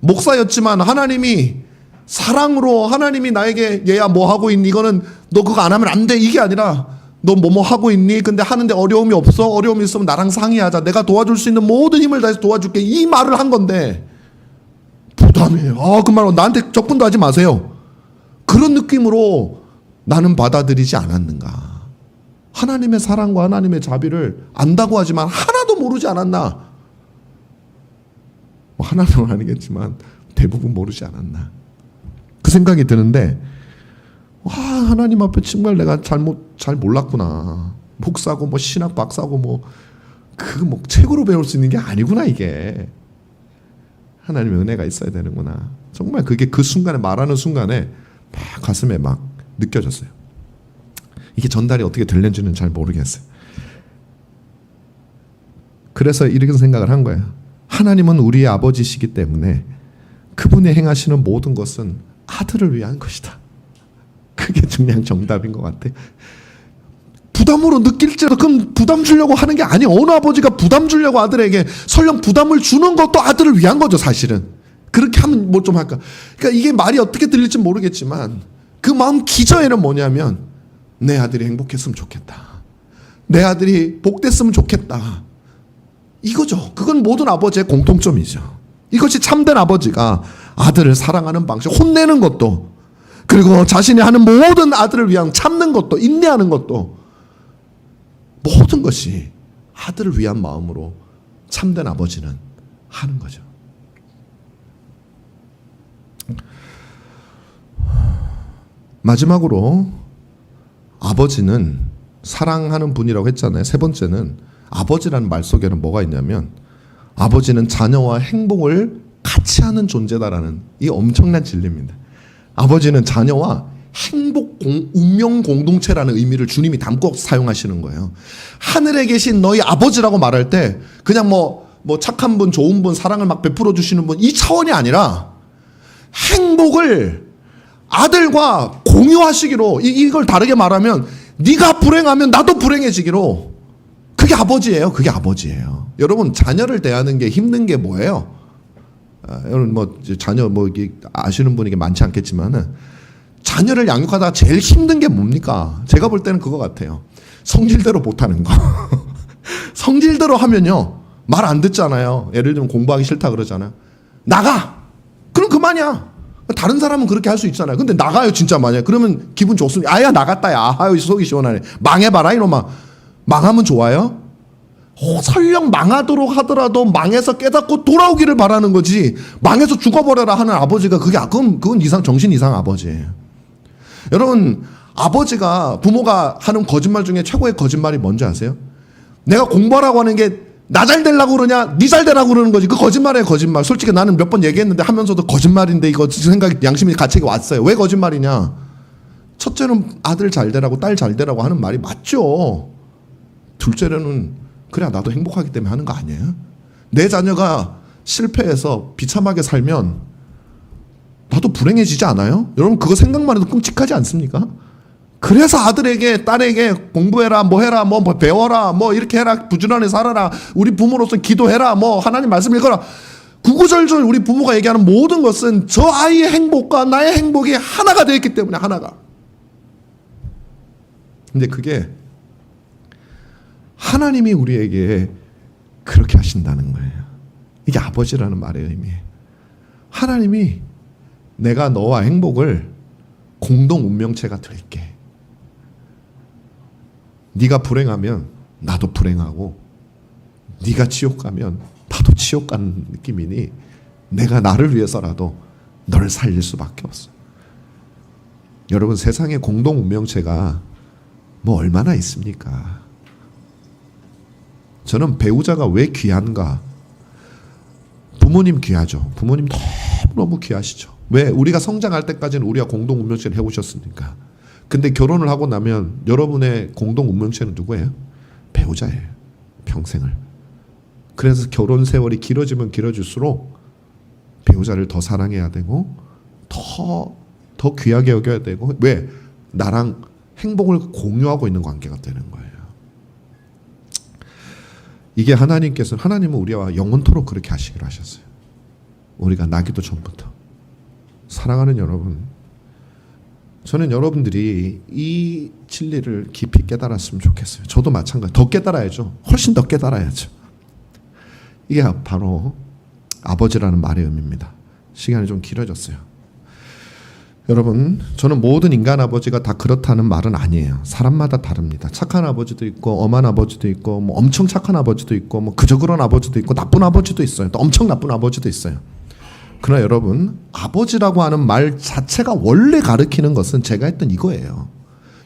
목사였지만 하나님이 사랑으로, 하나님이 나에게 얘야 뭐 하고 있니? 이거는 너 그거 안 하면 안 돼. 이게 아니라 너 뭐 하고 있니? 근데 하는데 어려움이 없어? 어려움이 있으면 나랑 상의하자. 내가 도와줄 수 있는 모든 힘을 다해서 도와줄게. 이 말을 한 건데 부담이에요. 그 말 나한테 적분도 하지 마세요. 그런 느낌으로 나는 받아들이지 않았는가. 하나님의 사랑과 하나님의 자비를 안다고 하지만 하나도 모르지 않았나. 하나는 아니겠지만 대부분 모르지 않았나. 그 생각이 드는데 하나님 앞에 정말 내가 잘 몰랐구나. 목사고 뭐 신학 박사고 뭐 책으로 배울 수 있는 게 아니구나 이게. 하나님의 은혜가 있어야 되는구나. 정말 그게 그 순간에 말하는 순간에 막 가슴에 막 느껴졌어요. 이게 전달이 어떻게 될는지는 잘 모르겠어요. 그래서 이렇게 생각을 한 거예요. 하나님은 우리의 아버지시기 때문에 그분이 행하시는 모든 것은 아들을 위한 것이다. 그게 중요한 정답인 것 같아요. 부담으로 느낄지라도 그럼 부담 주려고 하는 게 아니에요. 어느 아버지가 부담 주려고 아들에게 설령 부담을 주는 것도 아들을 위한 거죠, 사실은. 그렇게 하면 뭐 좀 할까. 그러니까 이게 말이 어떻게 들릴지 모르겠지만 그 마음 기저에는 뭐냐면 내 아들이 행복했으면 좋겠다. 내 아들이 복됐으면 좋겠다. 이거죠. 그건 모든 아버지의 공통점이죠. 이것이 참된 아버지가 아들을 사랑하는 방식, 혼내는 것도, 그리고 자신이 하는 모든 아들을 위한 참는 것도, 인내하는 것도, 모든 것이 아들을 위한 마음으로 참된 아버지는 하는 거죠. 마지막으로 아버지는 사랑하는 분이라고 했잖아요. 세 번째는 아버지라는 말 속에는 뭐가 있냐면 아버지는 자녀와 행복을 같이 하는 존재다라는 이 엄청난 진리입니다. 아버지는 자녀와 행복 운명 공동체라는 의미를 주님이 담고 사용하시는 거예요. 하늘에 계신 너희 아버지라고 말할 때 그냥 뭐 착한 분, 좋은 분, 사랑을 막 베풀어 주시는 분 이 차원이 아니라 행복을 아들과 공유하시기로, 이걸 다르게 말하면 네가 불행하면 나도 불행해지기로, 그게 아버지예요. 그게 아버지예요. 여러분, 자녀를 대하는 게 힘든 게 뭐예요? 여러분 자녀 아시는 분이 많지 않겠지만은 자녀를 양육하다가 제일 힘든 게 뭡니까? 제가 볼 때는 그거 같아요. 성질대로 못하는 거. 성질대로 하면요 말 안 듣잖아요. 예를 들면 공부하기 싫다 그러잖아요. 나가! 그럼 그만이야. 다른 사람은 그렇게 할 수 있잖아요. 근데 나가요 진짜 만약에. 그러면 기분 좋습니다. 아야 나갔다 야. 아유 속이 시원하네. 망해봐라 이놈아. 망하면 좋아요? 설령 망하도록 하더라도 망해서 깨닫고 돌아오기를 바라는 거지, 망해서 죽어버려라 하는 아버지가 그건 정신 이상 아버지예요. 여러분, 아버지가, 부모가 하는 거짓말 중에 최고의 거짓말이 뭔지 아세요? 내가 공부하라고 하는 게 나 잘 되려고 그러냐 니 잘 되라고 그러는 거지. 그 거짓말이에요. 거짓말. 솔직히 나는 몇 번 얘기했는데 하면서도 거짓말인데 이거 생각이, 양심이 가책이 왔어요. 왜 거짓말이냐. 첫째는 아들 잘 되라고 딸 잘 되라고 하는 말이 맞죠. 둘째로는 그래 나도 행복하기 때문에 하는 거 아니에요? 내 자녀가 실패해서 비참하게 살면 나도 불행해지지 않아요? 여러분 그거 생각만 해도 끔찍하지 않습니까? 그래서 아들에게 딸에게 공부해라 뭐 해라 뭐 배워라 뭐 이렇게 해라 부지런히 살아라 우리 부모로서 기도해라 뭐 하나님 말씀 읽어라, 구구절절 우리 부모가 얘기하는 모든 것은 저 아이의 행복과 나의 행복이 하나가 되어 있기 때문에, 하나가. 근데 그게 하나님이 우리에게 그렇게 하신다는 거예요. 이게 아버지라는 말의 의미예요. 하나님이 내가 너와 행복을 공동 운명체가 될게. 네가 불행하면 나도 불행하고, 네가 지옥 가면 나도 지옥 가는 느낌이니 내가 나를 위해서라도 너를 살릴 수밖에 없어. 여러분, 세상에 공동 운명체가 뭐 얼마나 있습니까? 저는 배우자가 왜 귀한가? 부모님 귀하죠. 부모님 너무 귀하시죠. 왜? 우리가 성장할 때까지는 우리가 공동 운명체를 해오셨으니까. 근데 결혼을 하고 나면 여러분의 공동 운명체는 누구예요? 배우자예요. 평생을. 그래서 결혼 세월이 길어지면 길어질수록 배우자를 더 사랑해야 되고 더 귀하게 여겨야 되고, 왜? 나랑 행복을 공유하고 있는 관계가 되는 거예요. 이게 하나님은 우리와 영원토록 그렇게 하시기로 하셨어요. 우리가 나기도 전부터. 사랑하는 여러분, 저는 여러분들이 이 진리를 깊이 깨달았으면 좋겠어요. 저도 마찬가지. 더 깨달아야죠. 훨씬 더 깨달아야죠. 이게 바로 아버지라는 말의 의미입니다. 시간이 좀 길어졌어요. 여러분, 저는 모든 인간 아버지가 다 그렇다는 말은 아니에요. 사람마다 다릅니다. 착한 아버지도 있고 엄한 아버지도 있고 뭐 엄청 착한 아버지도 있고 뭐 그저 그런 아버지도 있고 나쁜 아버지도 있어요. 또 엄청 나쁜 아버지도 있어요. 그러나 여러분, 아버지라고 하는 말 자체가 원래 가리키는 것은 제가 했던 이거예요.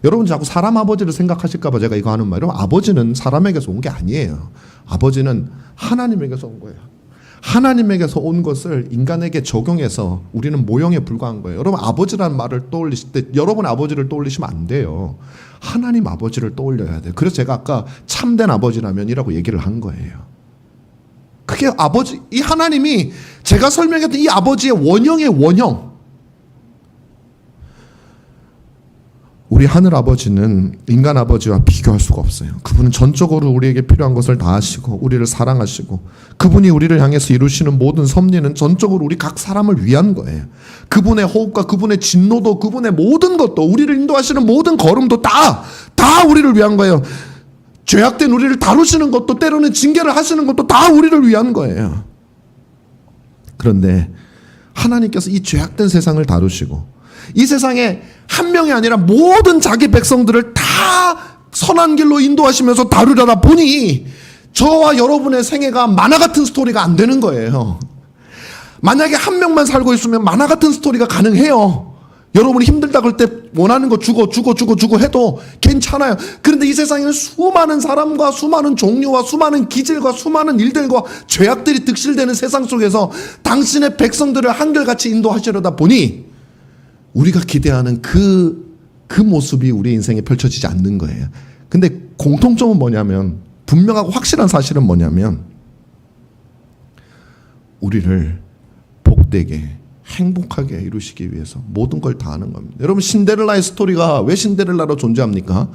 여러분 자꾸 사람 아버지를 생각하실까 봐 제가 이거 하는 말이에요. 아버지는 사람에게서 온 게 아니에요. 아버지는 하나님에게서 온 거예요. 하나님에게서 온 것을 인간에게 적용해서 우리는 모형에 불과한 거예요. 여러분 아버지라는 말을 떠올리실 때 여러분 아버지를 떠올리시면 안 돼요. 하나님 아버지를 떠올려야 돼요. 그래서 제가 아까 참된 아버지라면이라고 얘기를 한 거예요. 그게 아버지, 이 하나님이 제가 설명했던 이 아버지의 원형의 원형. 우리 하늘 아버지는 인간 아버지와 비교할 수가 없어요. 그분은 전적으로 우리에게 필요한 것을 다 하시고 우리를 사랑하시고 그분이 우리를 향해서 이루시는 모든 섭리는 전적으로 우리 각 사람을 위한 거예요. 그분의 호흡과 그분의 진노도 그분의 모든 것도 우리를 인도하시는 모든 걸음도 다 우리를 위한 거예요. 죄악된 우리를 다루시는 것도 때로는 징계를 하시는 것도 다 우리를 위한 거예요. 그런데 하나님께서 이 죄악된 세상을 다루시고 이 세상에 한 명이 아니라 모든 자기 백성들을 다 선한 길로 인도하시면서 다루려다 보니 저와 여러분의 생애가 만화 같은 스토리가 안 되는 거예요. 만약에 한 명만 살고 있으면 만화 같은 스토리가 가능해요. 여러분이 힘들다 그럴 때 원하는 거 주고 해도 괜찮아요. 그런데 이 세상에는 수많은 사람과 수많은 종류와 수많은 기질과 수많은 일들과 죄악들이 득실되는 세상 속에서 당신의 백성들을 한결같이 인도하시려다 보니 우리가 기대하는 그 모습이 우리 인생에 펼쳐지지 않는 거예요. 근데 공통점은 뭐냐면, 분명하고 확실한 사실은 뭐냐면 우리를 복되게 행복하게 이루시기 위해서 모든 걸 다 하는 겁니다. 여러분 신데렐라의 스토리가 왜 신데렐라로 존재합니까?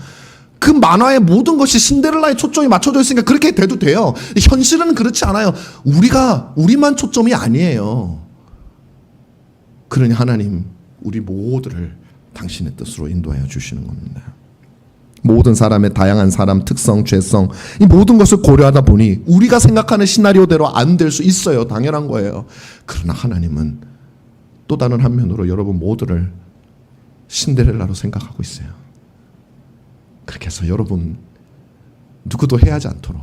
그 만화의 모든 것이 신데렐라의 초점이 맞춰져 있으니까 그렇게 돼도 돼요. 현실은 그렇지 않아요. 우리만 초점이 아니에요. 그러니 하나님 우리 모두를 당신의 뜻으로 인도하여 주시는 겁니다. 모든 사람의 다양한 사람, 특성, 죄성 이 모든 것을 고려하다 보니 우리가 생각하는 시나리오대로 안 될 수 있어요. 당연한 거예요. 그러나 하나님은 또 다른 한면으로 여러분 모두를 신데렐라로 생각하고 있어요. 그렇게 해서 여러분 누구도 해하지 않도록,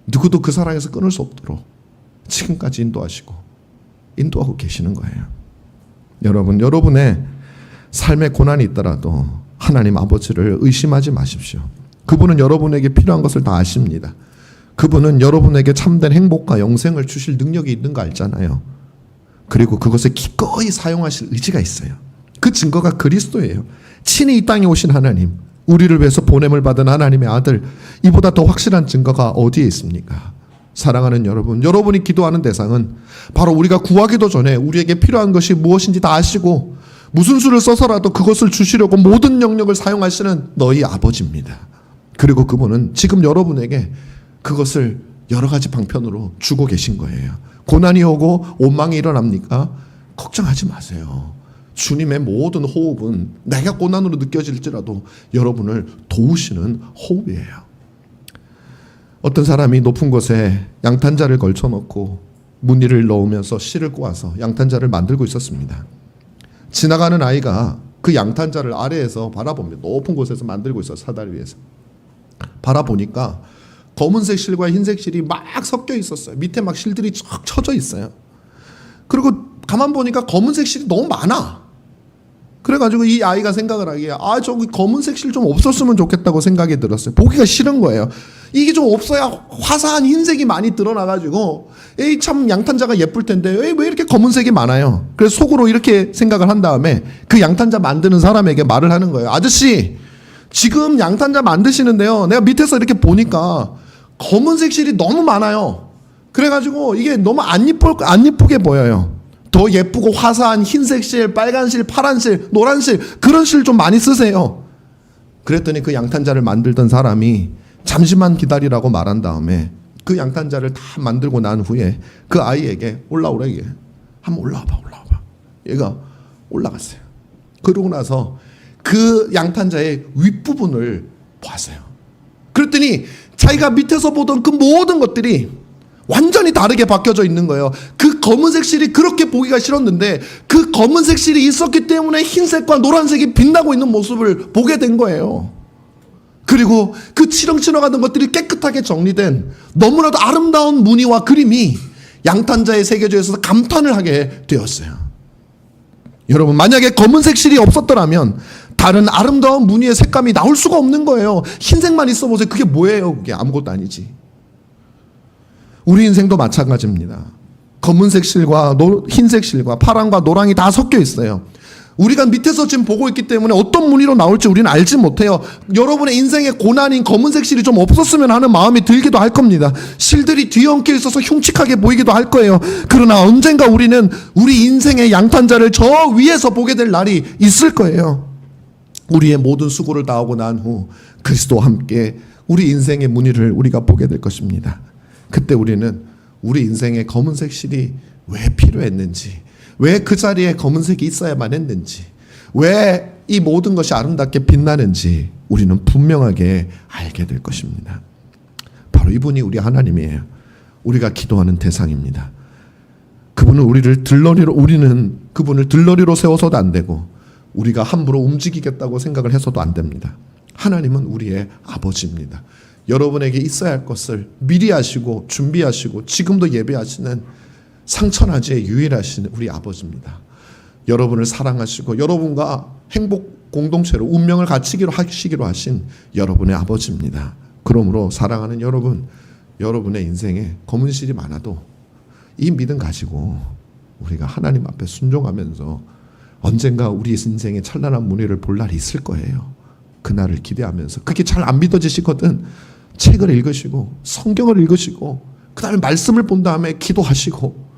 누구도 그 사랑에서 끊을 수 없도록 지금까지 인도하고 계시는 거예요. 여러분, 여러분의 삶의 고난이 있더라도 하나님 아버지를 의심하지 마십시오. 그분은 여러분에게 필요한 것을 다 아십니다. 그분은 여러분에게 참된 행복과 영생을 주실 능력이 있는 거 알잖아요. 그리고 그것을 기꺼이 사용하실 의지가 있어요. 그 증거가 그리스도예요. 친히 이 땅에 오신 하나님, 우리를 위해서 보냄을 받은 하나님의 아들, 이보다 더 확실한 증거가 어디에 있습니까? 사랑하는 여러분, 여러분이 기도하는 대상은 바로 우리가 구하기도 전에 우리에게 필요한 것이 무엇인지 다 아시고 무슨 수를 써서라도 그것을 주시려고 모든 영역을 사용하시는 너희 아버지입니다. 그리고 그분은 지금 여러분에게 그것을 여러 가지 방편으로 주고 계신 거예요. 고난이 오고 원망이 일어납니까? 걱정하지 마세요. 주님의 모든 호흡은 내가 고난으로 느껴질지라도 여러분을 도우시는 호흡이에요. 어떤 사람이 높은 곳에 양탄자를 걸쳐놓고 무늬를 넣으면서 실을 꼬아서 양탄자를 만들고 있었습니다. 지나가는 아이가 그 양탄자를 아래에서 바라봅니다. 높은 곳에서 만들고 있어요. 사다리 위에서. 바라보니까 검은색 실과 흰색 실이 막 섞여 있었어요. 밑에 막 실들이 쫙 쳐져 있어요. 그리고 가만 보니까 검은색 실이 너무 많아. 그래가지고 이 아이가 생각을 하기에 저기 검은색 실 좀 없었으면 좋겠다고 생각이 들었어요. 보기가 싫은 거예요. 이게 좀 없어야 화사한 흰색이 많이 드러나가지고 참 양탄자가 예쁠 텐데 왜 이렇게 검은색이 많아요. 그래서 속으로 이렇게 생각을 한 다음에 그 양탄자 만드는 사람에게 말을 하는 거예요. 아저씨, 지금 양탄자 만드시는데요, 내가 밑에서 이렇게 보니까 검은색 실이 너무 많아요. 그래가지고 이게 너무 안 이쁘게 보여요. 더 예쁘고 화사한 흰색 실, 빨간 실, 파란 실, 노란 실, 그런 실 좀 많이 쓰세요. 그랬더니 그 양탄자를 만들던 사람이 잠시만 기다리라고 말한 다음에 그 양탄자를 다 만들고 난 후에 그 아이에게 올라오래. 한번 올라와봐. 얘가 올라갔어요. 그러고 나서 그 양탄자의 윗부분을 봤어요. 그랬더니 자기가 밑에서 보던 그 모든 것들이 완전히 다르게 바뀌어져 있는 거예요. 그 검은색 실이 그렇게 보기가 싫었는데 그 검은색 실이 있었기 때문에 흰색과 노란색이 빛나고 있는 모습을 보게 된 거예요. 그리고 그 치렁치렁하던 것들이 깨끗하게 정리된 너무나도 아름다운 무늬와 그림이 양탄자에 새겨져 있어서 감탄을 하게 되었어요. 여러분, 만약에 검은색 실이 없었더라면 다른 아름다운 무늬의 색감이 나올 수가 없는 거예요. 흰색만 있어 보세요. 그게 뭐예요? 그게 아무것도 아니지. 우리 인생도 마찬가지입니다. 검은색 실과 흰색 실과 파랑과 노랑이 다 섞여 있어요. 우리가 밑에서 지금 보고 있기 때문에 어떤 무늬로 나올지 우리는 알지 못해요. 여러분의 인생의 고난인 검은색 실이 좀 없었으면 하는 마음이 들기도 할 겁니다. 실들이 뒤엉켜 있어서 흉측하게 보이기도 할 거예요. 그러나 언젠가 우리는 우리 인생의 양탄자를 저 위에서 보게 될 날이 있을 거예요. 우리의 모든 수고를 다하고 난 후 그리스도와 함께 우리 인생의 무늬를 우리가 보게 될 것입니다. 그때 우리는 우리 인생의 검은색 실이 왜 필요했는지, 왜 그 자리에 검은색이 있어야만 했는지, 왜 이 모든 것이 아름답게 빛나는지 우리는 분명하게 알게 될 것입니다. 바로 이분이 우리 하나님이에요. 우리가 기도하는 대상입니다. 우리는 그분을 들러리로 세워서도 안 되고 우리가 함부로 움직이겠다고 생각을 해서도 안 됩니다. 하나님은 우리의 아버지입니다. 여러분에게 있어야 할 것을 미리 하시고 준비하시고 지금도 예배하시는 상천하지의 유일하신 우리 아버지입니다. 여러분을 사랑하시고 여러분과 행복 공동체로 운명을 갖추기로 하시기로 하신 여러분의 아버지입니다. 그러므로 사랑하는 여러분, 여러분의 인생에 검은 실이 많아도 이 믿음 가지고 우리가 하나님 앞에 순종하면서 언젠가 우리 인생의 찬란한 무늬를 볼 날이 있을 거예요. 그날을 기대하면서, 그게 잘 안 믿어지시거든 책을 읽으시고 성경을 읽으시고 그 다음에 말씀을 본 다음에 기도하시고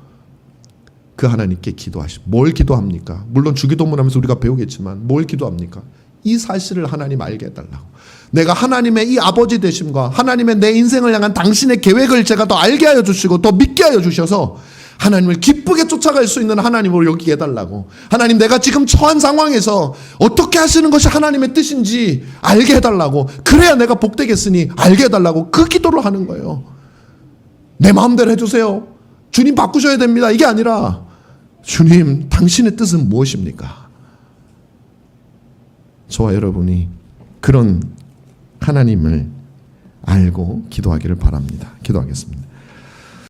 그 하나님께 기도하시고. 뭘 기도합니까? 물론 주기도문하면서 우리가 배우겠지만 뭘 기도합니까? 이 사실을 하나님 알게 해달라고. 내가 하나님의 이 아버지 되심과 하나님의 내 인생을 향한 당신의 계획을 제가 더 알게 하여 주시고 더 믿게 하여 주셔서 하나님을 기쁘게 쫓아갈 수 있는 하나님으로 여기게 해달라고. 하나님, 내가 지금 처한 상황에서 어떻게 하시는 것이 하나님의 뜻인지 알게 해달라고. 그래야 내가 복되겠으니 알게 해달라고. 그 기도를 하는 거예요. 내 마음대로 해주세요, 주님 바꾸셔야 됩니다, 이게 아니라 주님, 당신의 뜻은 무엇입니까? 저와 여러분이 그런 하나님을 알고 기도하기를 바랍니다. 기도하겠습니다.